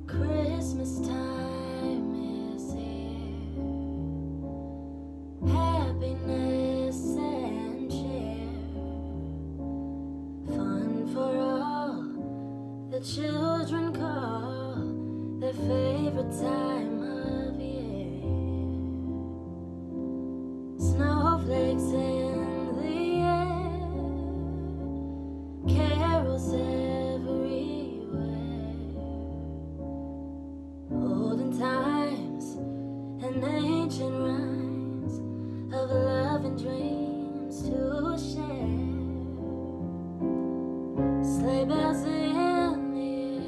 Christmas time is here. Happiness and cheer. Fun for all the children call their favorite time of year. Snowflakes in the air. Carols olden times and ancient rhymes of love and dreams to share. Sleigh bells in the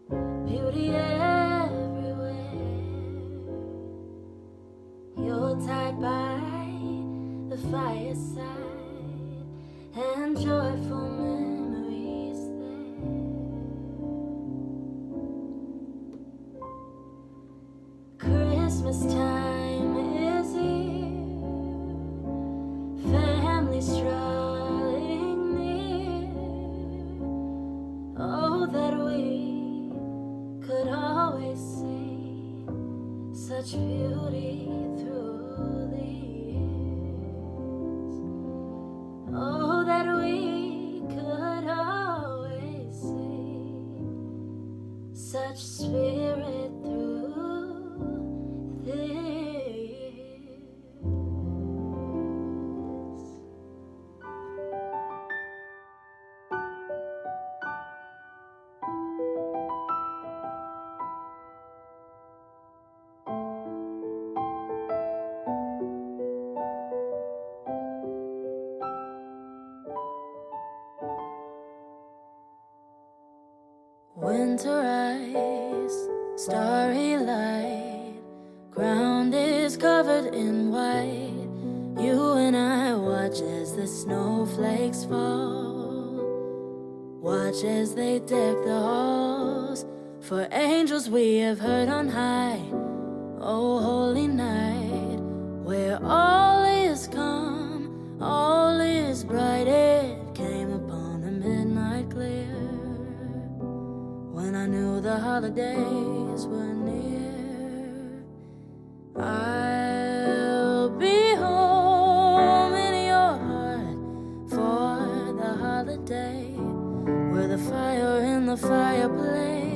air, beauty everywhere. You're tied by the fireside and joyful memories there. Christmas time is here, family strolling near. Oh, that we could always see such beauty through the years. Oh, that we could always see such spirit through the years. Winter ice, starry light, ground is covered in white. You and I watch as the snowflakes fall, watch as they deck the halls for angels we have heard on high. Oh, holy night, where all is calm, all is bright. It came upon a midnight clear, when I knew the holidays were near. I'll be home in your heart for the holiday, with a fire in the fireplace,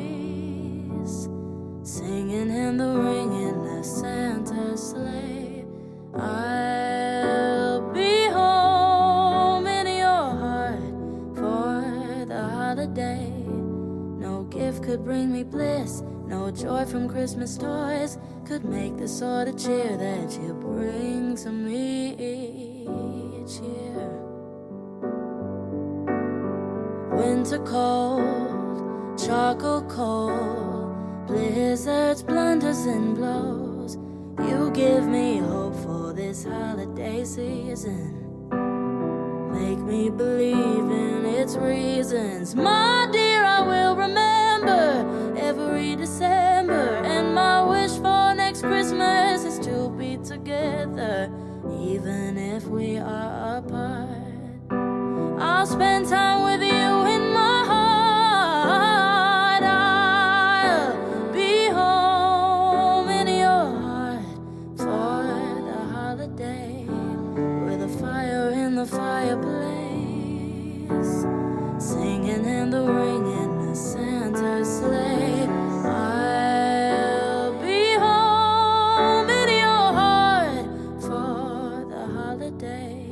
singing and the ringing of Santa's sleigh. I'll be home in your heart for the holiday. No gift could bring me bliss, no joy from Christmas toys could make the sort of cheer that you bring to me each year. Winter cold, charcoal cold, blizzards, blunders and blows. You give me hope for this holiday season, make me believe in its reasons. My dear, I will remember every December, and my wish for next Christmas is to be together, even if we are apart. I'll spend time with you in my heart. I'll be home in your heart for the holiday, with a fire in the fireplace, singing and the ringing of Santa's sleigh. I'll be home in your heart for the holiday.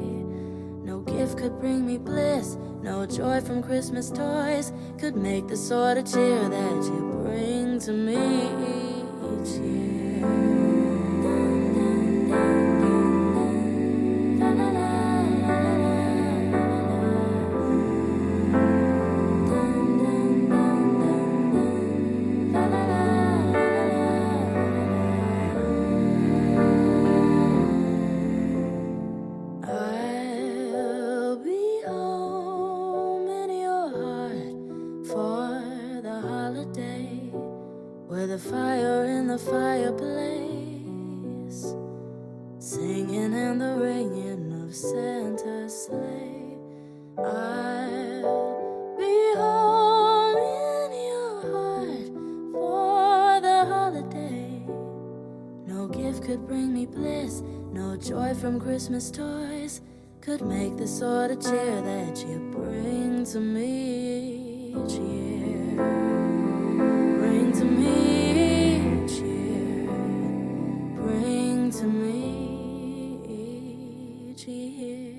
No gift could bring me bliss, no joy from Christmas toys could make the sort of cheer that you bring to me each year. I'll be home in your heart for the holiday, with a fire in the fireplace, singing and the ringing of Santa's sleigh. I'll be home in your heart for the holiday. No gift could bring me bliss, no joy from Christmas toys could make the sort of cheer that you bring to me each year. Bring to me each year. Bring to me each year.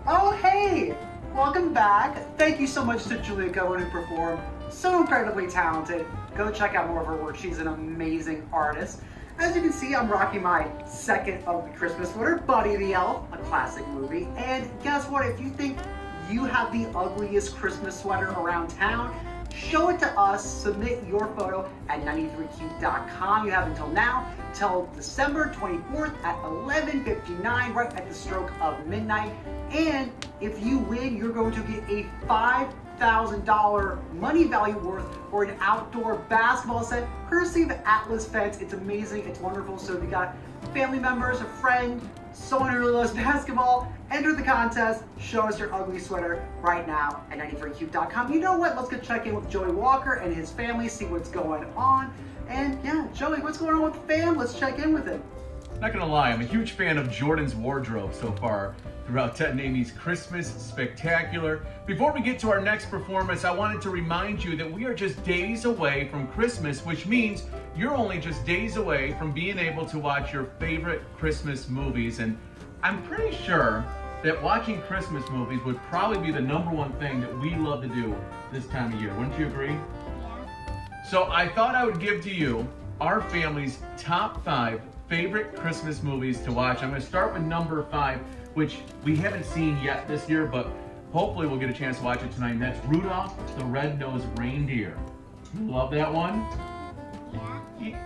Oh, hey! Welcome back. Thank you so much to Julia Gowen, who performed so incredibly talented. Go check out more of her work. She's an amazing artist. As you can see, I'm rocking my second of the Christmas sweater, Buddy the Elf, a classic movie. And guess what? If you think you have the ugliest Christmas sweater around town, show it to us. Submit your photo at 93q.com. You have until now, till December 24th at 11:59, right at the stroke of midnight. And if you win, you're going to get a $5,000 money value worth for an outdoor basketball set, courtesy of Atlas Fence. It's amazing, it's wonderful. So if you got family members, a friend, someone who really loves basketball, enter the contest, show us your ugly sweater right now at 93q.com. You know what? Let's go check in with Joey Walker and his family, see what's going on. And yeah, Joey, what's going on with the fam? Let's check in with him. Not gonna lie, I'm a huge fan of Jordan's wardrobe so far throughout Ted and Amy's Christmas Spectacular. Before we get to our next performance, I wanted to remind you that we are just days away from Christmas, which means you're only just days away from being able to watch your favorite Christmas movies. And I'm pretty sure that watching Christmas movies would probably be the #1 thing that we love to do this time of year. Wouldn't you agree? So I thought I would give to you our family's top 5 favorite Christmas movies to watch. I'm going to start with number 5, which we haven't seen yet this year, but hopefully we'll get a chance to watch it tonight, and that's Rudolph the Red-Nosed Reindeer. You love that one?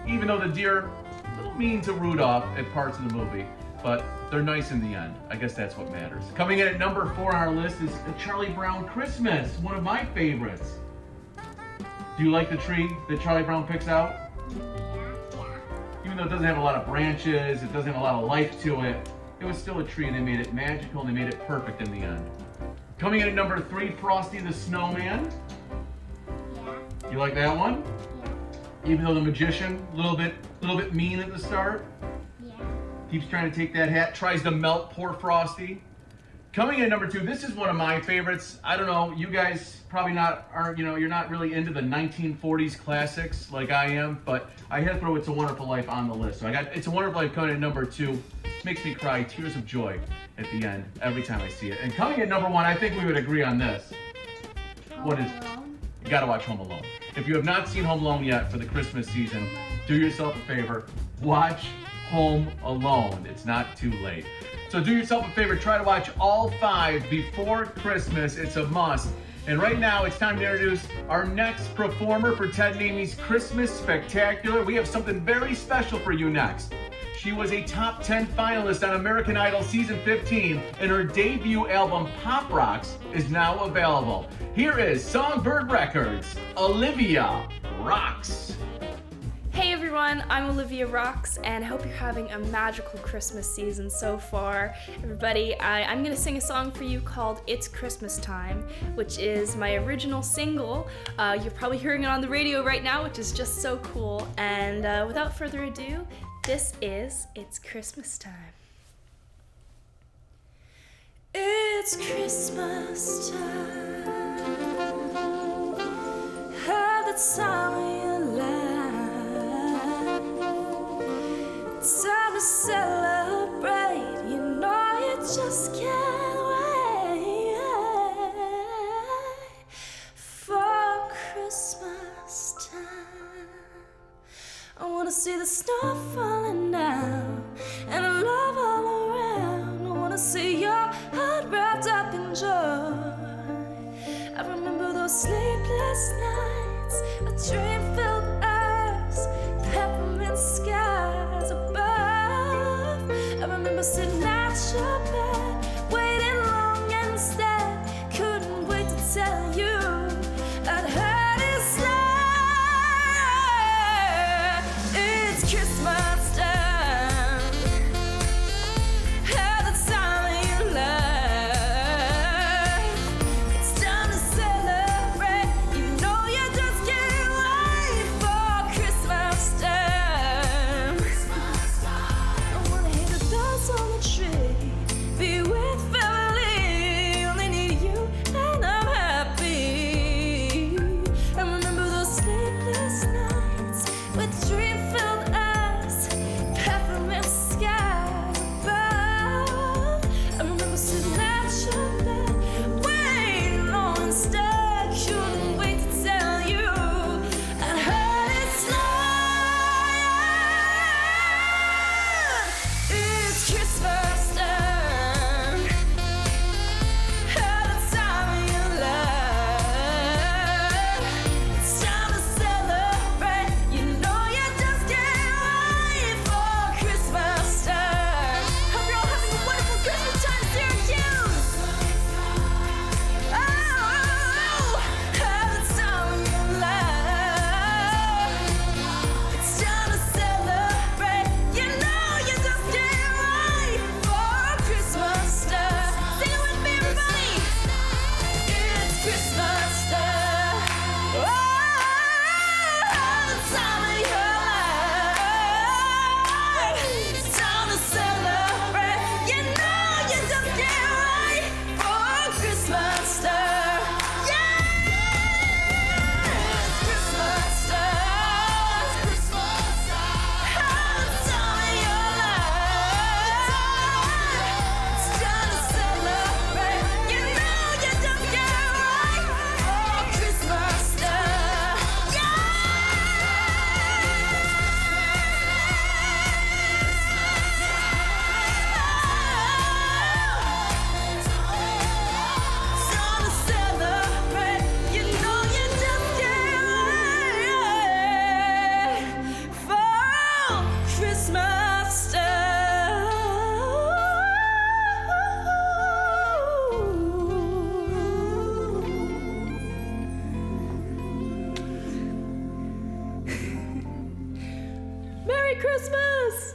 Even though the deer are a little mean to Rudolph at parts of the movie, but they're nice in the end. I guess that's what matters. Coming in at number 4 on our list is A Charlie Brown Christmas, one of my favorites. Do you like the tree that Charlie Brown picks out? Even though it doesn't have a lot of branches, it doesn't have a lot of life to it, it was still a tree, and they made it magical, and they made it perfect in the end. Coming in at number 3, Frosty the Snowman. You like that one? Even though the magician, a little bit mean at the start. Keeps trying to take that hat, tries to melt poor Frosty. Coming in at number 2, this is one of my favorites. I don't know, you guys probably you're not really into the 1940s classics like I am, but I had to throw It's a Wonderful Life on the list. So I got It's a Wonderful Life coming in at number 2. Makes me cry tears of joy at the end every time I see it. And coming in at number 1, I think we would agree on this. What is? You gotta watch Home Alone. If you have not seen Home Alone yet for the Christmas season, do yourself a favor, watch Home Alone. It's not too late. So do yourself a favor, try to watch all 5 before Christmas. It's a must. And right now, it's time to introduce our next performer for Ted and Amy's Christmas Spectacular. We have something very special for you next. She was a top 10 finalist on American Idol Season 15, and her debut album, Pop Rocks, is now available. Here is Songbird Records, Olivia Rocks. Hey everyone, I'm Olivia Rocks, and I hope you're having a magical Christmas season so far. Everybody, I'm going to sing a song for you called It's Christmas Time, which is my original single. You're probably hearing it on the radio right now, which is just so cool. And without further ado, this is It's Christmas Time. It's Christmas time, have the time of your life. It's time to celebrate, you know you just can't wait for Christmas time. I wanna see the snow falling down and love all around. I wanna see your heart wrapped up in joy. I remember those sleepless nights, a dream-filled earth, peppermint skies above. I remember sitting at your bed, waiting long instead. Couldn't wait to tell you I'd heard it say it's Christmas time. Have the time of your life. It's time to celebrate. You know you just can't wait for Christmas time. I wanna hear the bells on the tree. Merry Christmas!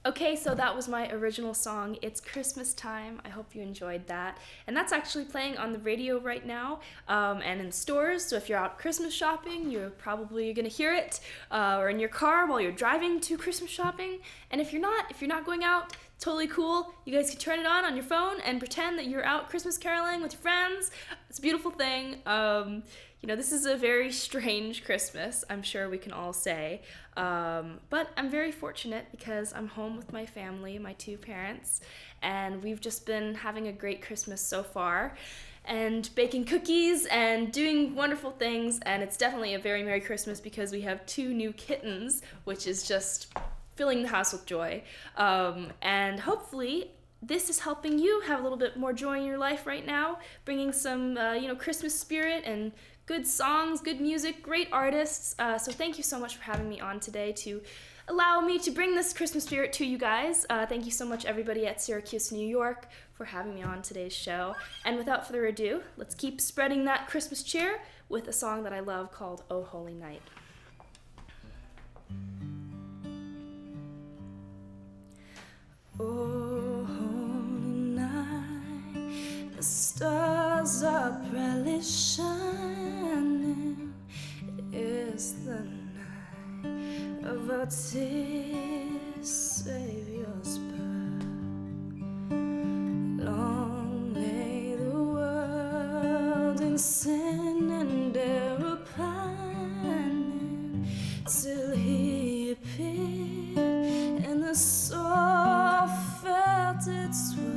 Okay, so that was my original song, It's Christmas Time. I hope you enjoyed that. And that's actually playing on the radio right now and in stores. So if you're out Christmas shopping, you're probably gonna hear it, or in your car while you're driving to Christmas shopping. And if you're not going out, totally cool. You guys can turn it on your phone and pretend that you're out Christmas caroling with your friends. It's a beautiful thing. This is a very strange Christmas, I'm sure we can all say. But I'm very fortunate because I'm home with my family, my two parents, and we've just been having a great Christmas so far and baking cookies and doing wonderful things. And it's definitely a very Merry Christmas because we have 2 new kittens, which is just filling the house with joy. And hopefully this is helping you have a little bit more joy in your life right now, bringing some, Christmas spirit and good songs, good music, great artists. So thank you so much for having me on today to allow me to bring this Christmas spirit to you guys. Thank you so much, everybody at Syracuse, New York, for having me on today's show. And without further ado, let's keep spreading that Christmas cheer with a song that I love called Oh Holy Night. Oh, holy night, the stars are brightly shining. It is the night of our dear Savior's birth. Long lay the world in sin and error pining, till He appeared and the soul felt its worth.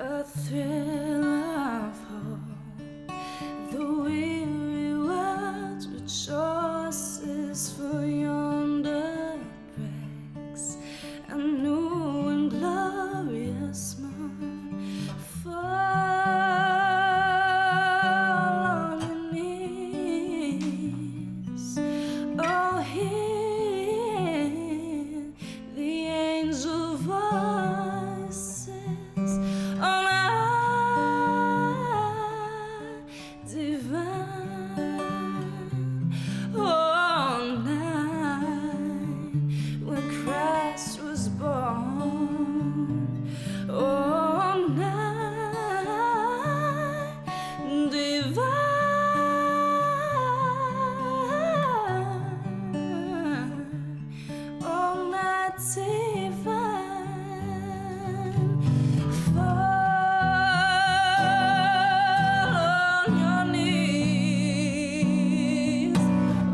A thrill of hope, the weary world rejoices, for yonder breaks a new and glorious morn. Fall on your knees, oh hear the angel voices on high divine. All night when Christ was born, all night divine, all night divine. Fall on your knees,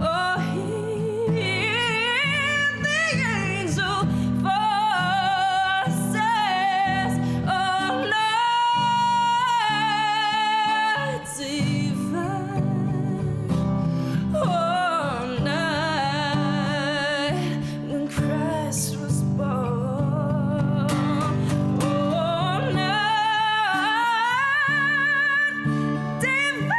oh hear the angel voices, oh night divine, oh night when Christ was born, oh night divine.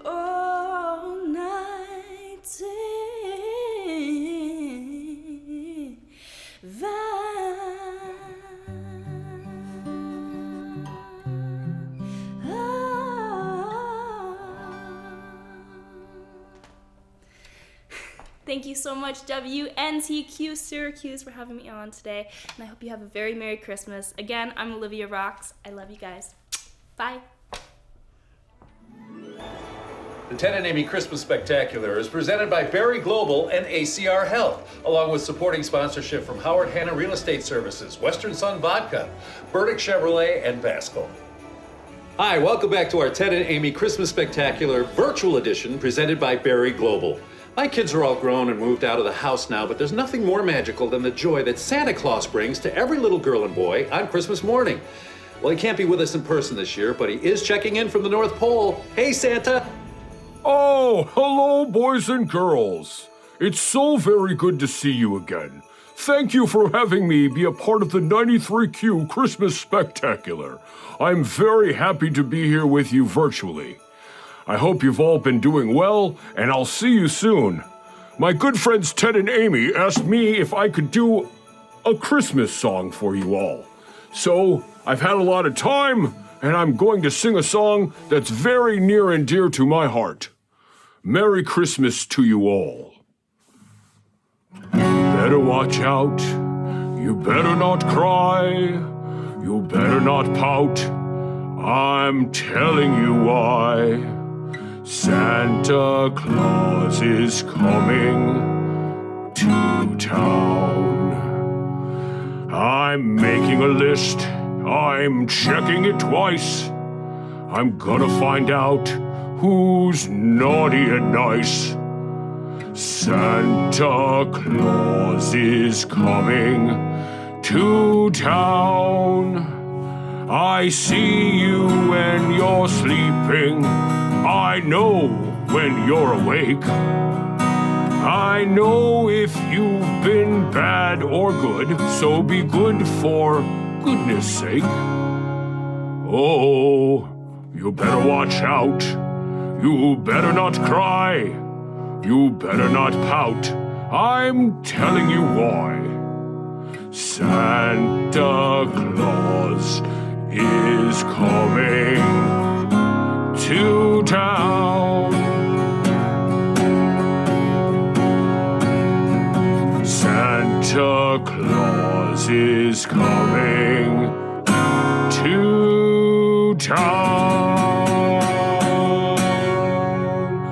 All night Thank you so much, WNTQ Syracuse, for having me on today, and I hope you have a very Merry Christmas. Again, I'm Olivia Rocks. I love you guys. Bye. The Ted and Amy Christmas Spectacular is presented by Berry Global and ACR Health, along with supporting sponsorship from Howard Hanna Real Estate Services, Western Sun Vodka, Burdick Chevrolet, and Basco. Hi, welcome back to our Ted and Amy Christmas Spectacular virtual edition presented by Berry Global. My kids are all grown and moved out of the house now, but there's nothing more magical than the joy that Santa Claus brings to every little girl and boy on Christmas morning. Well, he can't be with us in person this year, but he is checking in from the North Pole. Hey, Santa! Oh, hello, boys and girls. It's so very good to see you again. Thank you for having me be a part of the 93Q Christmas Spectacular. I'm very happy to be here with you virtually. I hope you've all been doing well, and I'll see you soon. my good friends Ted and Amy asked me if I could do a Christmas song for you all. So I've had a lot of time, and I'm going to sing a song that's very near and dear to my heart. Merry Christmas to you all. Better watch out, you better not cry, you better not pout, I'm telling you why. Santa Claus is coming to town. I'm making a list, I'm checking it twice. I'm gonna find out who's naughty and nice. Santa Claus is coming to town. I see you when you're sleeping. I know when you're awake. I know if you've been bad or good, so be good for goodness sake. Oh, you better watch out. You better not cry. You better not pout. I'm telling you why. Santa Claus is coming to town. Santa Claus is coming to town.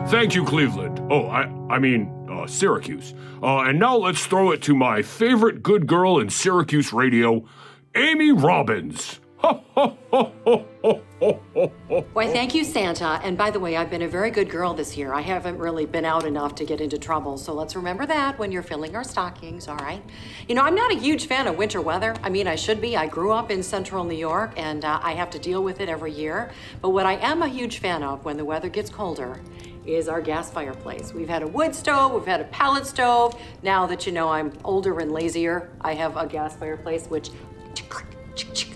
Thank you, Cleveland. Oh, I mean, Syracuse. And now let's throw it to my favorite good girl in Syracuse radio, Amy Robbins. Why, thank you, Santa. And by the way, I've been a very good girl this year. I haven't really been out enough to get into trouble, so let's remember that when you're filling our stockings, all right? You know, I'm not a huge fan of winter weather. I mean, I should be. I grew up in central New York, and I have to deal with it every year. But what I am a huge fan of when the weather gets colder is our gas fireplace. We've had a wood stove, we've had a pellet stove. Now that you know I'm older and lazier, I have a gas fireplace, which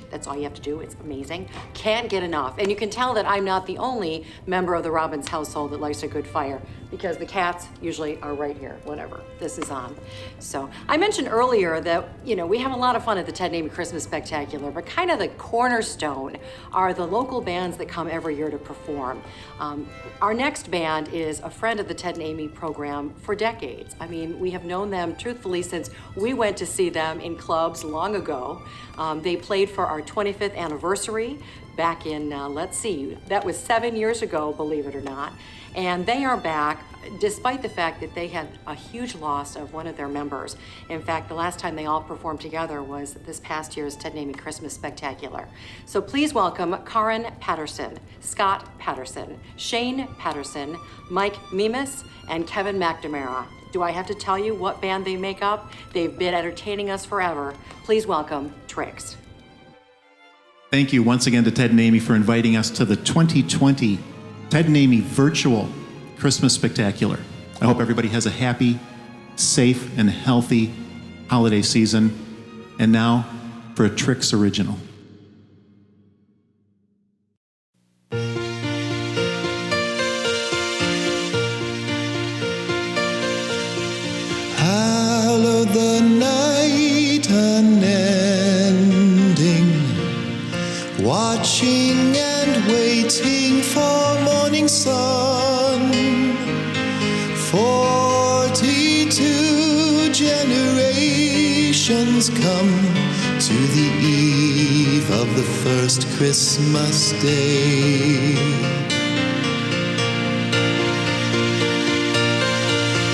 that's all you have to do. It's amazing. Can't get enough. And you can tell that I'm not the only member of the Robbins household that likes a good fire, because the cats usually are right here whenever this is on. So I mentioned earlier that, you know, we have a lot of fun at the Ted and Amy Christmas Spectacular, but kind of the cornerstone are the local bands that come every year to perform. Our next band is a friend of the Ted and Amy program for decades. I mean, we have known them truthfully since we went to see them in clubs long ago. They played for our 25th anniversary back in, let's see, that was 7 years ago, believe it or not. And they are back despite the fact that they had a huge loss of one of their members. In fact, the last time they all performed together was this past year's Ted and Amy Christmas Spectacular. So please welcome Karin Patterson, Scott Patterson, Shane Patterson, Mike Mimas, and Kevin McNamara. Do I have to tell you what band they make up? They've been entertaining us forever. Please welcome Trix. Thank you once again to Ted and Amy for inviting us to the 2020 Ted and Amy Virtual Christmas Spectacular. I hope everybody has a happy, safe, and healthy holiday season. And now for a Trix original. Hallowed the night unending, watching and waiting for morning sun. 42 generations come to the eve of the first Christmas day.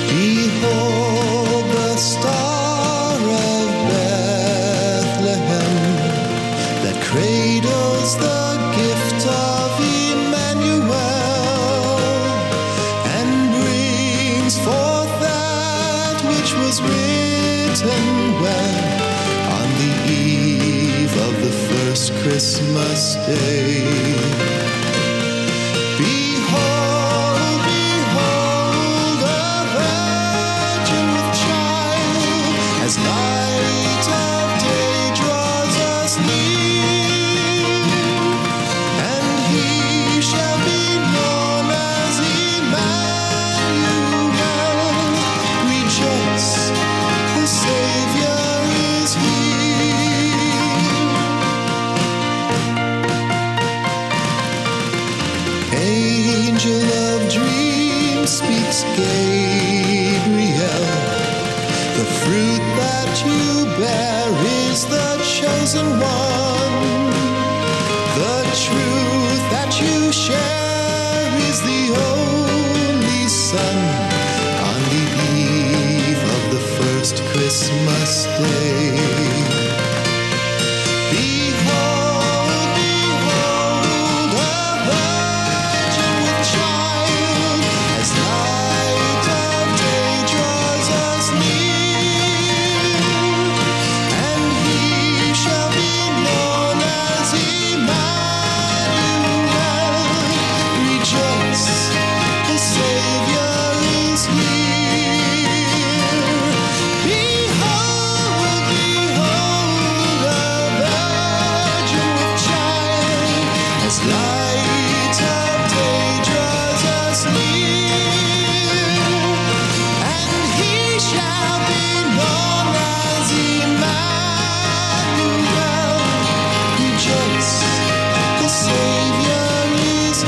Behold the star of Bethlehem that cradles the gift of Emmanuel and brings forth that which was written well on the eve of the first Christmas day. Behold, behold, a virgin with child, as light of day draws us near, and he shall be known as Emmanuel. We this day. Behold, behold, a virgin with child, as light of day draws us near, and he shall be known as Emmanuel. Rejoice, the Savior is here. Behold, behold, a virgin with child, as light of day draws us near, and he shall be known as Emmanuel. Rejoice, the Savior is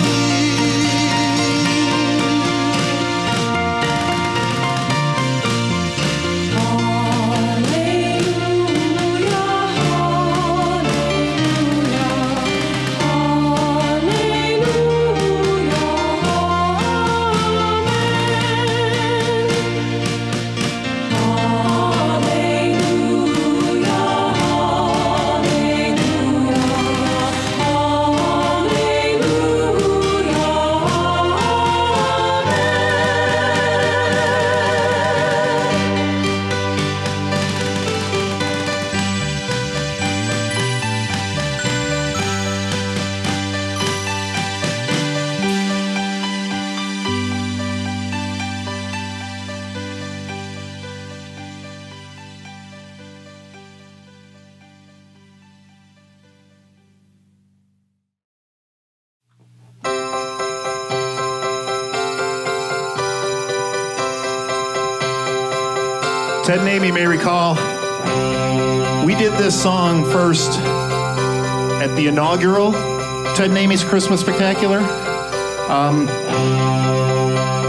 Ted and Amy may recall, we did this song first at the inaugural Ted and Amy's Christmas Spectacular. I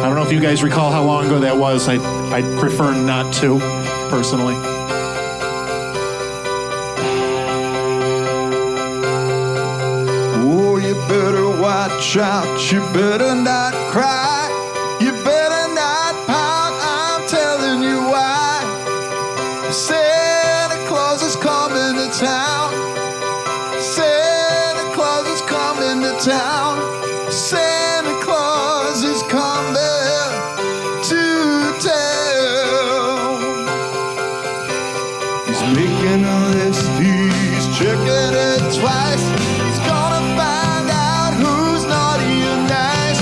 don't know if you guys recall how long ago that was. I'd prefer not to, personally. Oh, you better watch out, you better not cry, you better not pout, I'm telling you why. Santa Claus is coming to town, Santa Claus is coming to town, Santa Claus is coming to town. He's making a list, he's checking it twice. He's gonna find out who's naughty and nice.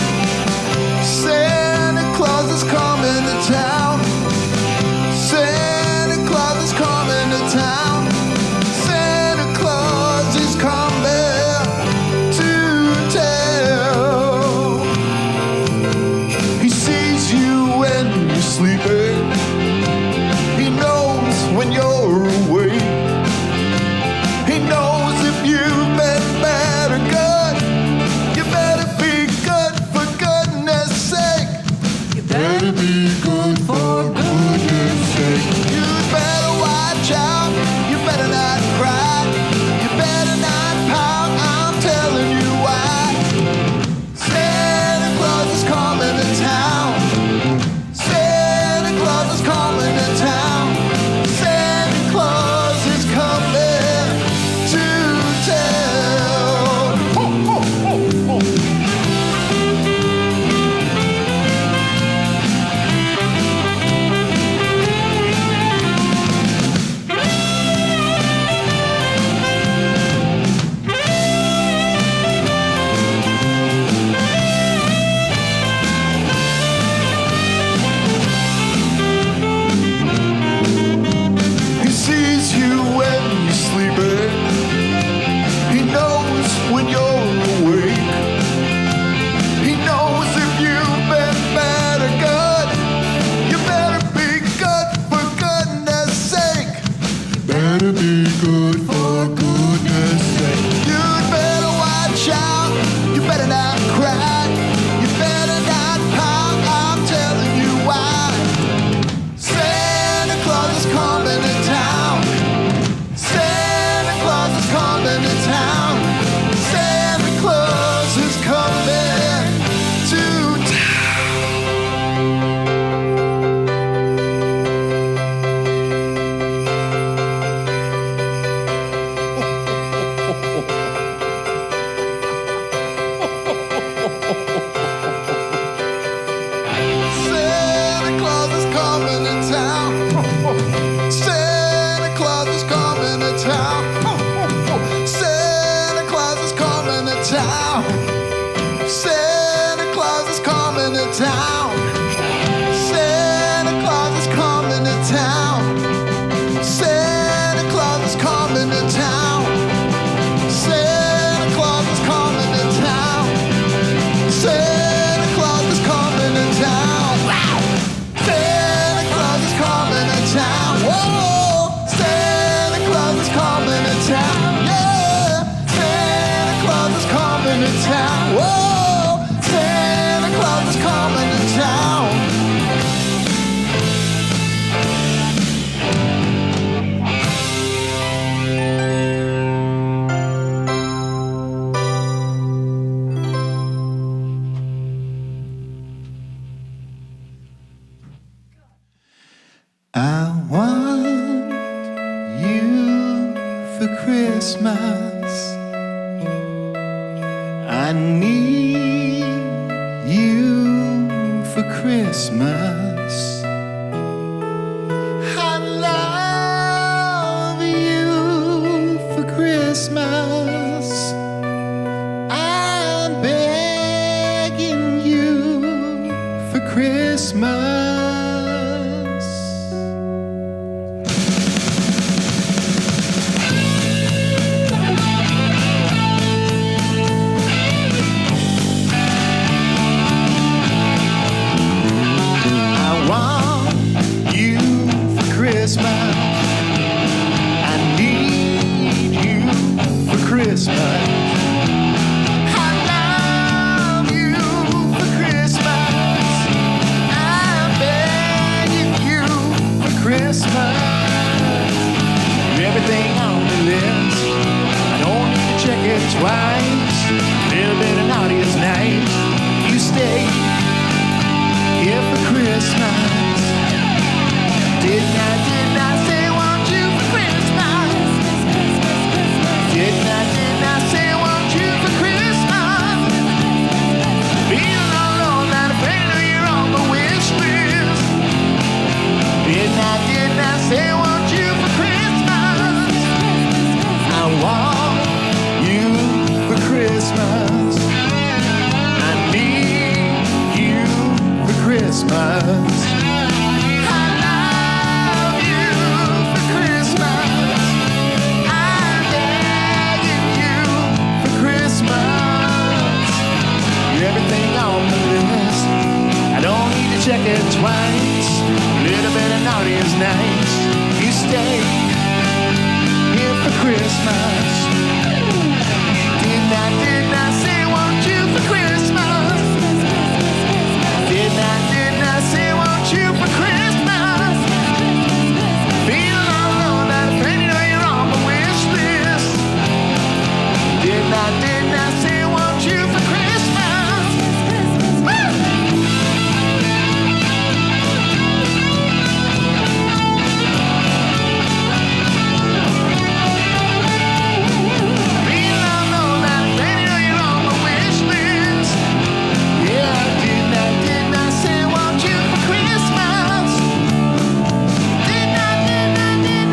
Santa Claus is coming to town. Santa Claus is coming to town. Santa Claus is coming to town. Christmas. I need you for Christmas. I love you for Christmas. I'm begging you for Christmas. I want you for Christmas. I need you for Christmas. I love you for Christmas. I'm begging you for Christmas. Everything on the list, I don't need to check it twice. A little bit of naughty is nice. You stay here for Christmas. Didn't I say want you for Christmas? Didn't I say want you for Christmas? Feeling all alone, not afraid of you're on the wish list. Didn't I say want you for Christmas? I want you for Christmas. I need you for Christmas. I love you for Christmas. I'm begging you for Christmas. You're everything on the list. I don't need to check it twice. A little bit of naughty is nice. You stay here for Christmas. Didn't I say want you for Christmas? Didn't I say want you for Christmas? Feeling all alone, not afraid to know you're on the wish list. Didn't I say want you for Christmas? Woo! Feeling all alone, not afraid to know you're on the wish list. Yeah, didn't I say want you for Christmas? Didn't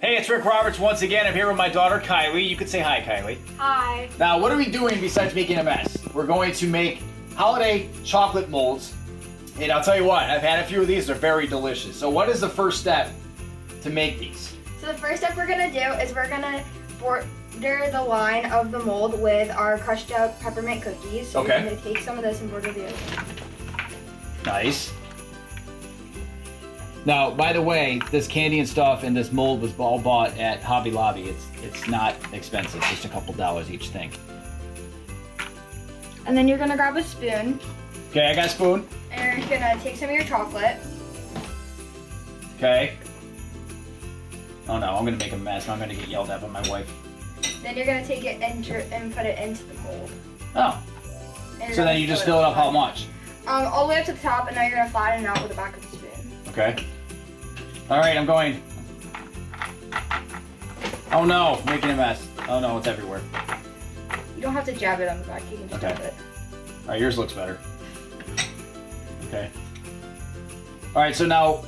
Hey, it's Rick Roberts once again. I'm here with my daughter Kylie. You could say hi, Kylie. Hi. Now, what are we doing besides making a mess? We're going to make holiday chocolate molds. And I'll tell you what, I've had a few of these. They're very delicious. So what is the first step to make these? So the first step we're gonna do is we're gonna border the line of the mold with our crushed up peppermint cookies. So Okay. We're gonna take some of this and border the other. Nice. Now, by the way, this candy and stuff and this mold was all bought at Hobby Lobby. It's not expensive, just a couple dollars each thing. And then you're gonna grab a spoon Okay, I got a spoon. and you're gonna take some of your chocolate. Okay. Oh no, I'm gonna make a mess. I'm gonna get yelled at by my wife. Then you're gonna take it and put it into the mold. Oh. And you're So gonna then you just fill it up how much? all the way up to the top, and now you're gonna flatten it out with the back of the spoon. Okay. All right, I'm going. Oh no, making a mess. Oh no, it's everywhere. You don't have to jab it on the back. You can just Okay. jab it. All right, yours looks better. Okay. All right, so now,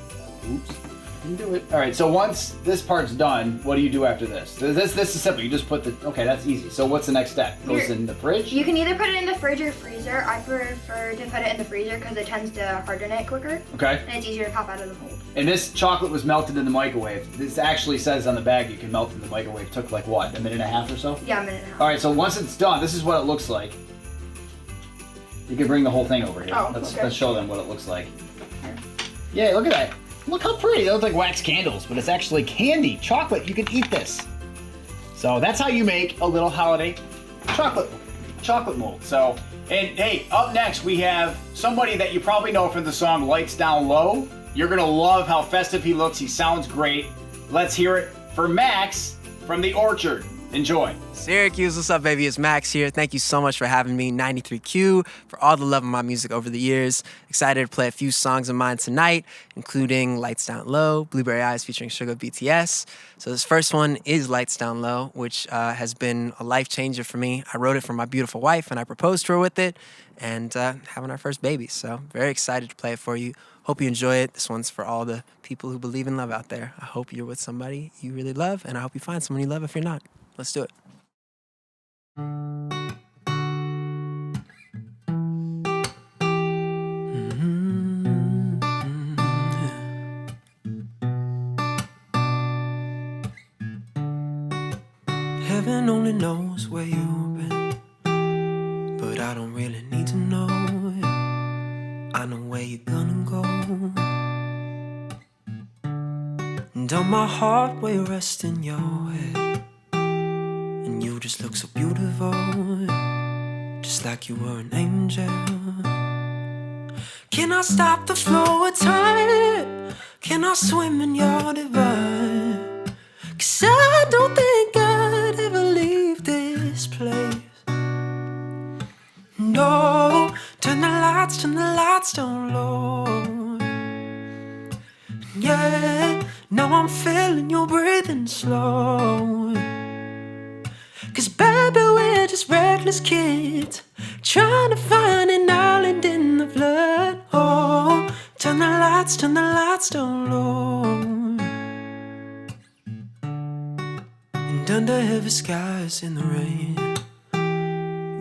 oops, didn't do it. All right, so once this part's done, what do you do after this? This is simple. You just put the. Okay, that's easy. So what's the next step? Goes in the fridge. You can either put it in the fridge or freezer. I prefer to put it in the freezer because it tends to harden it quicker. Okay. And it's easier to pop out of the mold. And this chocolate was melted in the microwave. This actually says on the bag you can melt in the microwave. It took like what, a minute and a half or so? Yeah, a minute and a half. All right, so once it's done, this is what it looks like. You can bring the whole thing over here. Oh, let's okay. let's show them what it looks like. Yeah, look at that. Look how pretty. They look like wax candles, but it's actually candy, chocolate. You can eat this. So that's how you make a little holiday chocolate mold. So, and hey, up next we have somebody that you probably know from the song Lights Down Low. You're gonna love how festive he looks. He sounds great. Let's hear it for Max from The Orchard. Enjoy. Syracuse, what's up, baby? It's Max here. Thank you so much for having me, 93Q, for all the love of my music over the years. Excited to play a few songs of mine tonight, including Lights Down Low, Blueberry Eyes featuring Sugar BTS. So this first one is Lights Down Low, which has been a life changer for me. I wrote it for my beautiful wife, and I proposed to her with it, and having our first baby. So very excited to play it for you. Hope you enjoy it. This one's for all the people who believe in love out there. I hope you're with somebody you really love, and I hope you find someone you love if you're not. Let's do it. Heaven only knows where you've been, but I don't really need to know it. I know where you're gonna go. And on my heart where you're resting your head, and you just look so beautiful, just like you were an angel. Can I stop the flow of time? Can I swim in your divine? 'Cause I don't think I'd ever leave this place. No, turn the lights down low. Yeah, now I'm feeling you breathing slow. 'Cause baby, we're just reckless kids trying to find an island in the flood. Oh, turn the lights down low. And under heavy skies in the rain,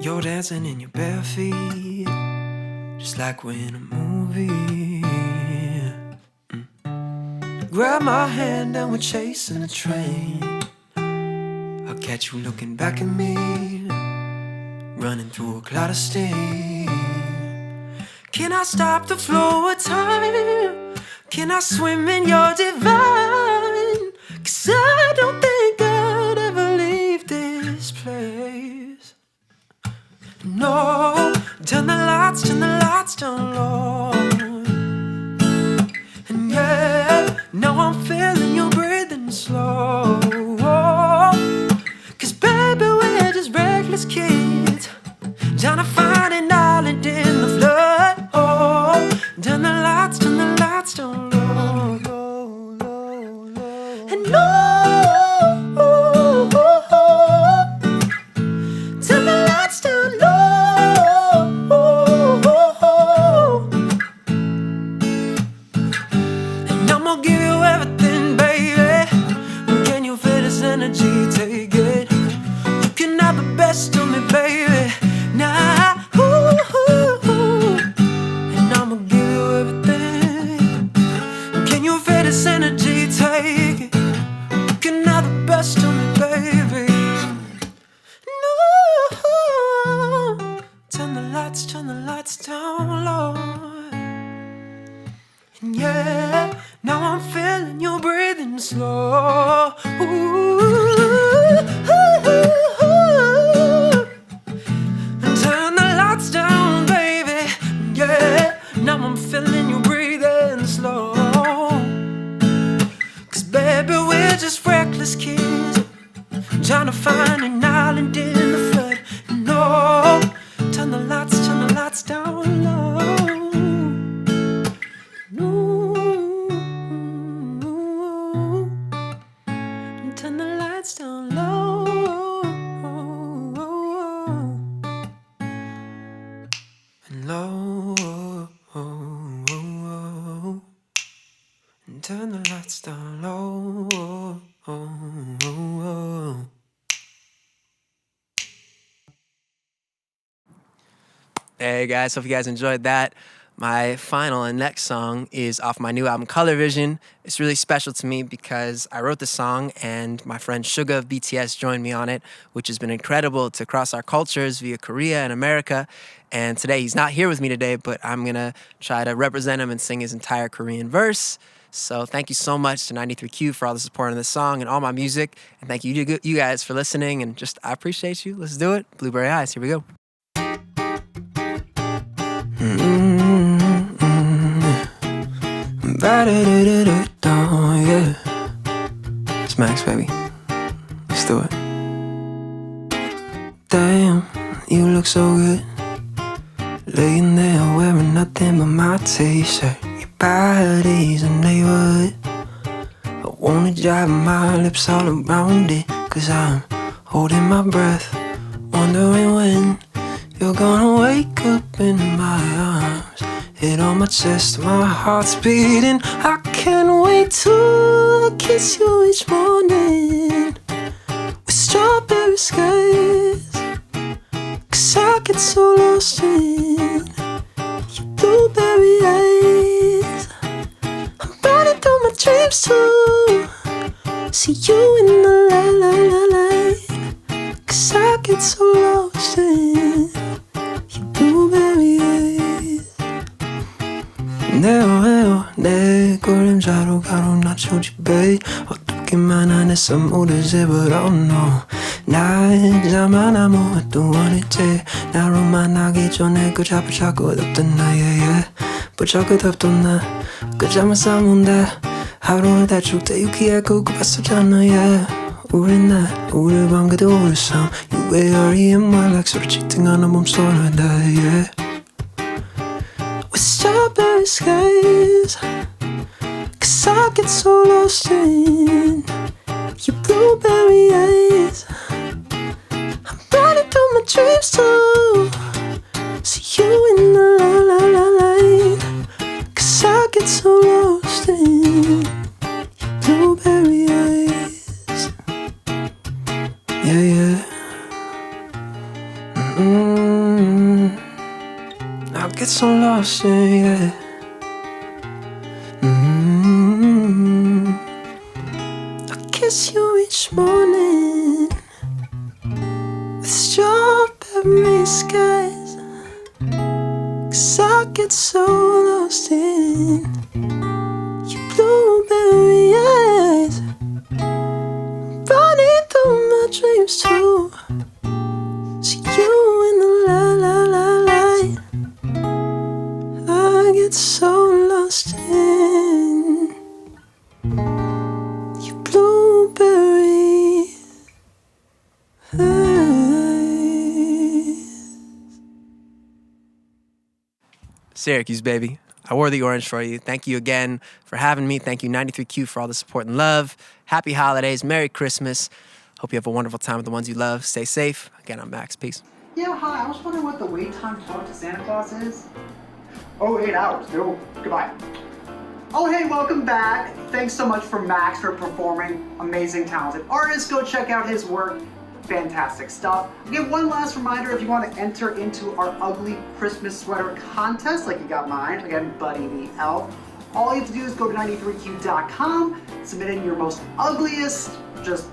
you're dancing in your bare feet, just like we're in a movie. Grab my hand and we're chasing a train. I'll catch you looking back at me, running through a cloud of steam. Can I stop the flow of time? Can I swim in your divine? 'Cause I don't think I'd ever leave this place. No, turn the lights down low. And yeah, now I'm feeling you breathing slow. 'Cause baby, we're just reckless kids trying to find an island in the flood. Oh, turn the lights down low. And no, turn the lights down low. And I'm gonna give you everything, baby. Can you feel this energy? Take it. You can have the best of me, baby. Now, and I'ma give you everything. Can you feel this energy? Take it. You can have the best of me, baby. No, turn the lights down low. And yeah, now I'm feeling you breathing slow. And turn the lights down, baby. Yeah, now I'm feeling you breathing slow. 'Cause baby, we're just reckless kids trying to find an island in the flood. No, turn the lights down low. Turn the lights down low. And low. And turn the lights down low. Hey guys, hope you guys enjoyed that. My final and next song is off my new album, Color Vision. It's really special to me because I wrote the song and my friend Suga of BTS joined me on it, which has been incredible to cross our cultures via Korea and America. And today, he's not here with me today, but I'm gonna try to represent him and sing his entire Korean verse. So thank you so much to 93Q for all the support on this song and all my music. And thank you to you guys for listening. And just, I appreciate you. Let's do it. Blueberry Eyes, here we go. Yeah. It's Max, baby. Let's do it. Damn, you look so good. Laying there wearing nothing but my t-shirt. Your body's a neighborhood. I wanna drive my lips all around it, 'cause I'm holding my breath, wondering when you're gonna wake up in my arms. Head on my chest, my heart's beating. I can't wait to kiss you each morning with strawberry skies, 'cause I get so lost in your blueberry eyes. I'm running through my dreams too, see you in the light, 'cause I get so lost in your blueberry eyes. 내 그림자로 가로나초지 babe. 어떻게만 안 했어 모르지 but I don't know. 날 잠안 아무것도 원했지. 나로만 하기 전에 그 잡을 자꾸 덮던 나 yeah. 붙잡고 덮던 나 그 잠을 싸문데 하루를 다 줄 때 유기하고 그 봤었잖아 yeah. 우린 날 우리 밤 그대 우리 삶 You weary in my like 소리 치팅하는 몸소리 다 yeah. With strawberry skies, 'cause I get so lost in your blueberry eyes. I'm running through my dreams too, see you in the light, 'cause I get so lost in your blueberry eyes. Yeah. I get so lost in yeah. I kiss you each morning with strawberry skies, 'cause I get so lost in your blueberry eyes. Running through my dreams too, see you in the light. I get so lost in your blueberry eyes. Syracuse, baby. I wore the orange for you. Thank you again for having me. Thank you, 93Q, for all the support and love. Happy holidays. Merry Christmas. Hope you have a wonderful time with the ones you love. Stay safe. Again, I'm Max. Peace. Yeah, hi. I was wondering what the wait time to talk to Santa Claus is. Oh, 8 hours. No, goodbye. Oh, hey, welcome back. Thanks so much for Max for performing. Amazing, talented artist. Go check out his work. Fantastic stuff. Again, one last reminder, if you want to enter into our ugly Christmas sweater contest, like you got mine, again, Buddy the Elf, all you have to do is go to 93q.com, submit in your most ugliest, just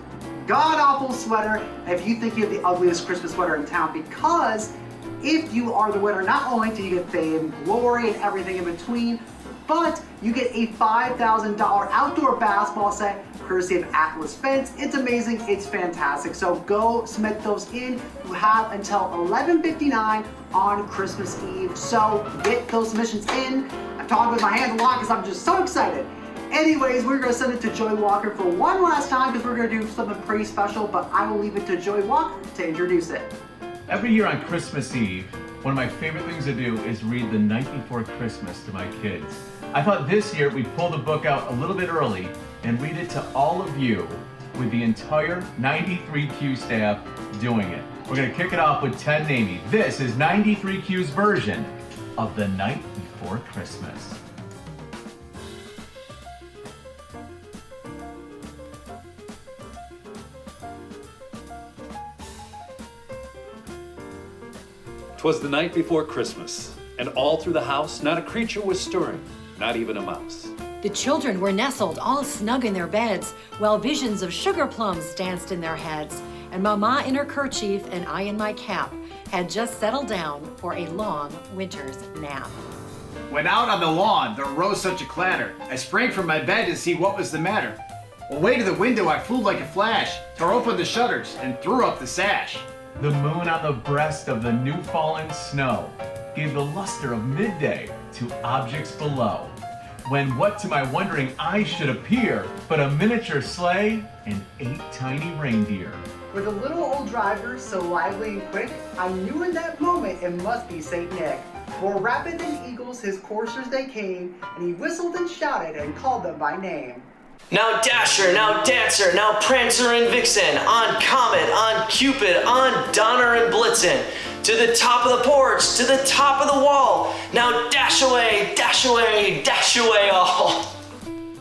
god-awful sweater, and if you think you have the ugliest Christmas sweater in town, because if you are the winner, not only do you get fame, glory, and everything in between, but you get a $5,000 outdoor basketball set courtesy of Atlas Fence. It's amazing, it's fantastic. So go submit those in. You have until 11:59 on Christmas Eve. So get those submissions in. I'm talking with my hands a lot because I'm just so excited. Anyways, we're gonna send it to Joey Walker for one last time because we're gonna do something pretty special, but I will leave it to Joey Walker to introduce it. Every year on Christmas Eve, one of my favorite things to do is read The Night Before Christmas to my kids. I thought this year we'd pull the book out a little bit early and read it to all of you with the entire 93Q staff doing it. We're gonna kick it off with Ted and Amy. This is 93Q's version of The Night Before Christmas. "'Twas the night before Christmas. And all through the house, not a creature was stirring, not even a mouse. The children were nestled all snug in their beds, while visions of sugar plums danced in their heads. And Mama in her kerchief and I in my cap had just settled down for a long winter's nap. When out on the lawn, there arose such a clatter. I sprang from my bed to see what was the matter. Away to the window I flew like a flash, tore open the shutters, and threw up the sash. The moon on the breast of the new fallen snow gave the luster of midday to objects below. When what to my wondering eyes should appear but a miniature sleigh and 8 tiny reindeer. With a little old driver so lively and quick, I knew in that moment it must be St. Nick. More rapid than eagles his coursers they came, and he whistled and shouted and called them by name. Now Dasher, now Dancer, now Prancer and Vixen, on Comet, on Cupid, on Donner and Blitzen, to the top of the porch, to the top of the wall, now dash away, dash away, dash away all.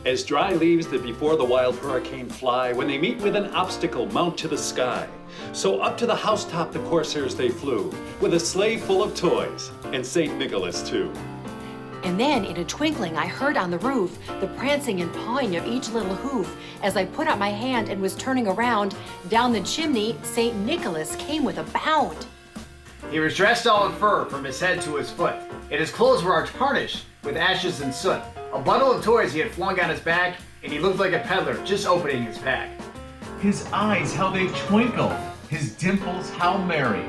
As dry leaves that before the wild hurricane fly, when they meet with an obstacle, mount to the sky. So up to the housetop the coursers they flew, with a sleigh full of toys, and St. Nicholas too. And then, in a twinkling, I heard on the roof the prancing and pawing of each little hoof. As I put out my hand and was turning around, down the chimney, St. Nicholas came with a bound. He was dressed all in fur from his head to his foot, and his clothes were tarnished with ashes and soot. A bundle of toys he had flung on his back, and he looked like a peddler just opening his pack. His eyes, how they twinkled, his dimples, how merry.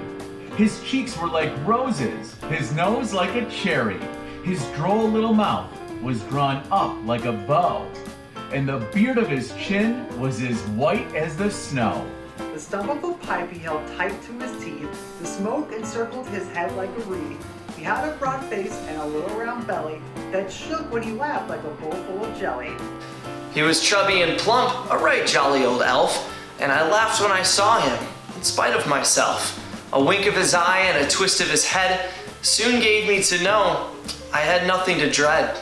His cheeks were like roses, his nose like a cherry. His droll little mouth was drawn up like a bow, and the beard of his chin was as white as the snow. The stump of a pipe he held tight to his teeth. The smoke encircled his head like a reed. He had a broad face and a little round belly that shook when he laughed like a bowl full of jelly. He was chubby and plump, a right jolly old elf, and I laughed when I saw him, in spite of myself. A wink of his eye and a twist of his head soon gave me to know I had nothing to dread.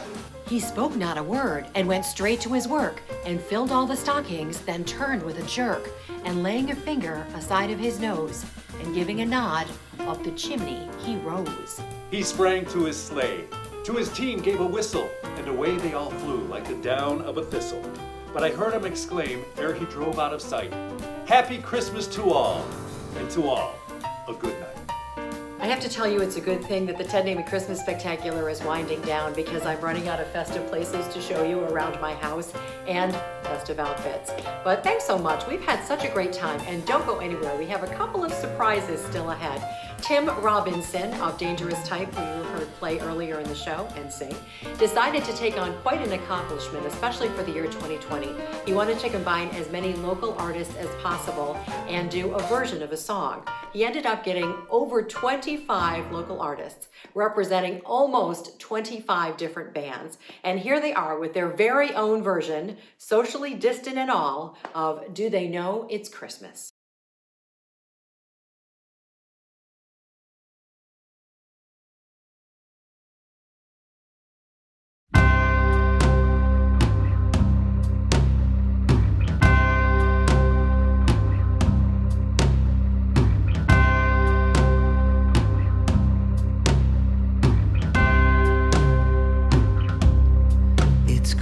He spoke not a word and went straight to his work and filled all the stockings, then turned with a jerk and laying a finger aside of his nose and giving a nod, up the chimney he rose. He sprang to his sleigh, to his team gave a whistle, and away they all flew like the down of a thistle. But I heard him exclaim ere he drove out of sight, "Happy Christmas to all, and to all a good night." I have to tell you it's a good thing that the Ted Name It Christmas Spectacular is winding down because I'm running out of festive places to show you around my house and festive outfits. But thanks so much. We've had such a great time, and don't go anywhere. We have a couple of surprises still ahead. Tim Robinson of Dangerous Type, who you heard play earlier in the show and sing, decided to take on quite an accomplishment, especially for the year 2020. He wanted to combine as many local artists as possible and do a version of a song. He ended up getting over 25 local artists, representing almost 25 different bands. And here they are with their very own version, socially distant and all, of Do They Know It's Christmas?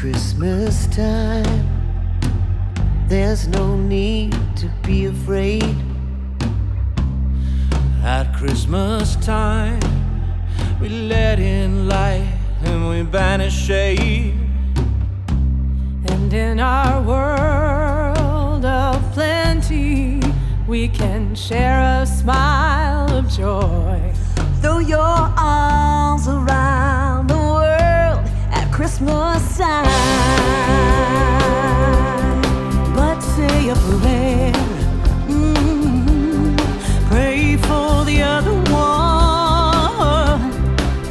Christmas time, there's no need to be afraid. At Christmas time, we let in light and we banish shade. And in our world of plenty, we can share a smile of joy. Throw your arms around the world at Christmas time. But say a prayer, pray for the other one.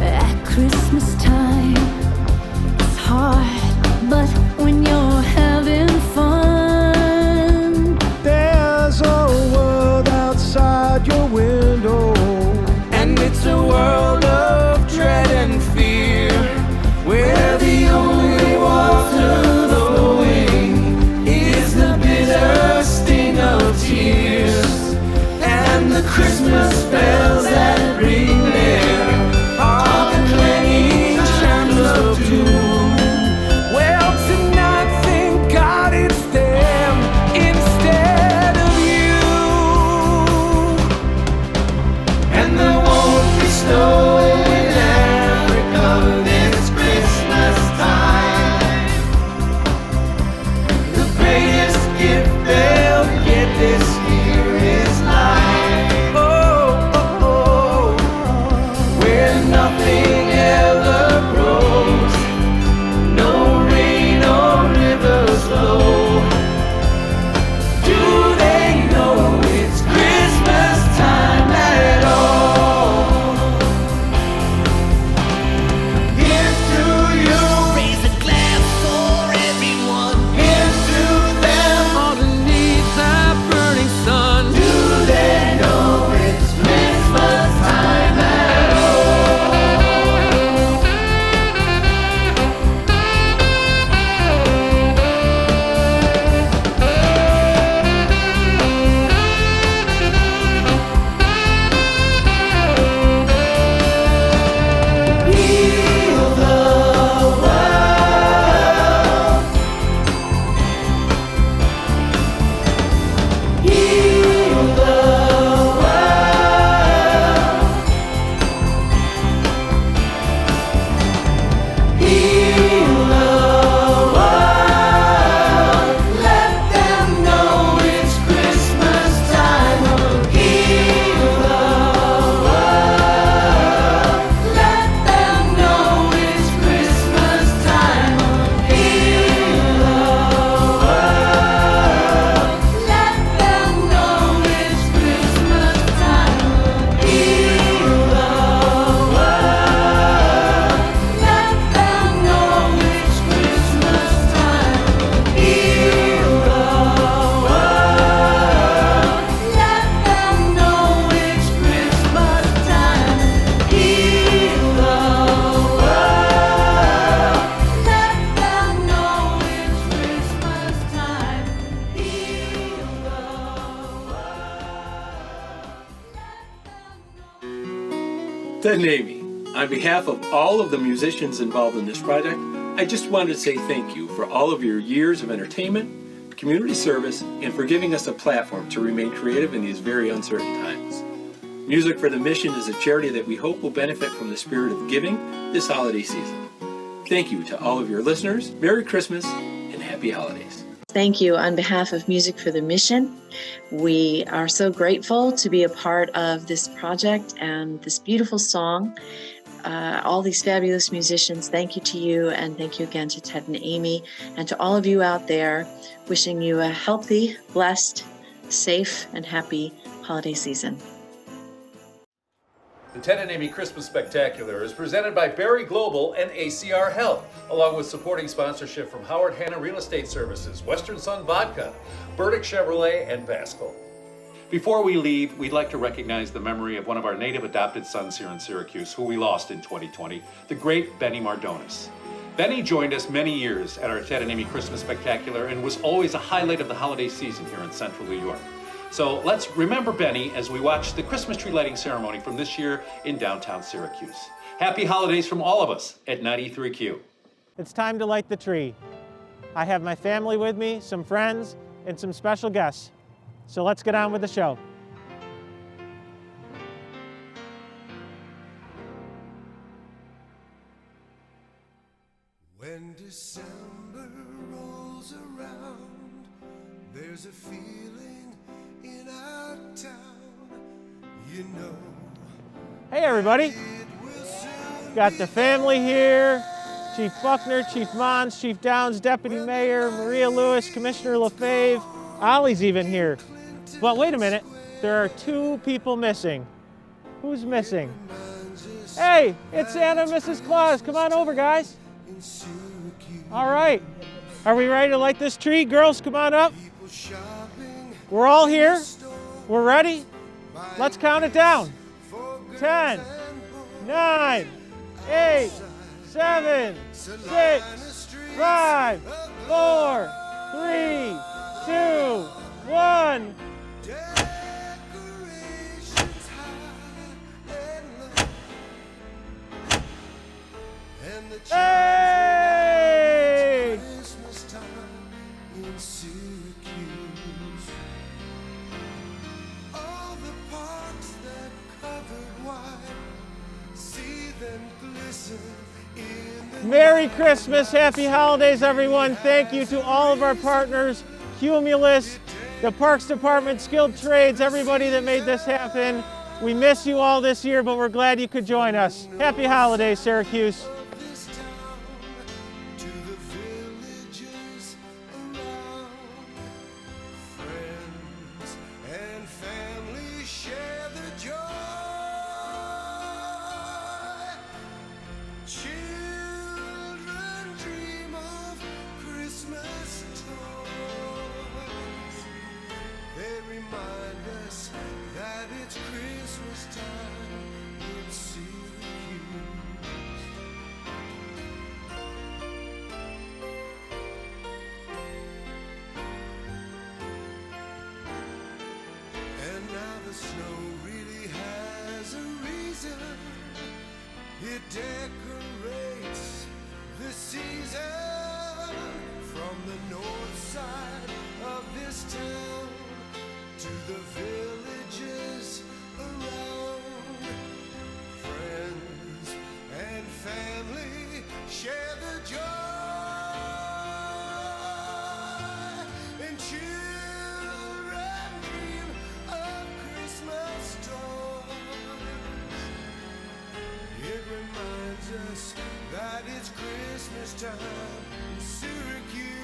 At Christmas time, it's hard, but when you're having fun, There's a world outside your window, and it's a world of dread and fear, where the only ones to Ted and Amy, on behalf of all of the musicians involved in this project, I just wanted to say thank you for all of your years of entertainment, community service, and for giving us a platform to remain creative in these very uncertain times. Music for the Mission is a charity that we hope will benefit from the spirit of giving this holiday season. Thank you to all of your listeners. Merry Christmas and Happy Holidays. Thank you on behalf of Music for the Mission. We are so grateful to be a part of this project and this beautiful song. All these fabulous musicians, thank you to you, and thank you again to Ted and Amy, and to all of you out there, wishing you a healthy, blessed, safe, and happy holiday season. The Ted and Amy Christmas Spectacular is presented by Berry Global and ACR Health, along with supporting sponsorship from Howard Hanna Real Estate Services, Western Sun Vodka, Burdick Chevrolet, and Vasco. Before we leave, we'd like to recognize the memory of one of our native adopted sons here in Syracuse, who we lost in 2020, the great Benny Mardonis. Benny joined us many years at our Ted and Amy Christmas Spectacular and was always a highlight of the holiday season here in central New York. So let's remember Benny as we watch the Christmas tree lighting ceremony from this year in downtown Syracuse. Happy holidays from all of us at 93Q. It's time to light the tree. I have my family with me, some friends, and some special guests. So let's get on with the show. When December rolls around, there's a feeling in our town, you know. Hey everybody, got the family here. Chief Buckner, Chief Mons, Chief Downs, Deputy Mayor, Maria Lewis, Commissioner LaFave, Ollie's even here. But wait a minute, there are two people missing. Who's missing? Hey, it's Santa and Mrs. Claus. Come on over, guys. All right, are we ready to light this tree? Girls, come on up. We're all here. We're ready. Let's count it down. 10, 9, 8, 7, 6, 5, 4, 3, 2, 1. Hey! All the parks that covered wide, see them glisten in the Merry Christmas, happy holidays, everyone. Thank you to all of our partners, Cumulus, the Parks Department, Skilled Trades, everybody that made this happen. We miss you all this year, but we're glad you could join us. Happy holidays, Syracuse. and family share the joy. Children dream of Christmas toys. They remind us that it's Christmas time in Syracuse. And now the snow really has a reason. It decorates the season from the north side of this town to the villages around. Friends and family share the joy, and children dream of Christmas toys. It reminds us that it's Christmas time in Syracuse.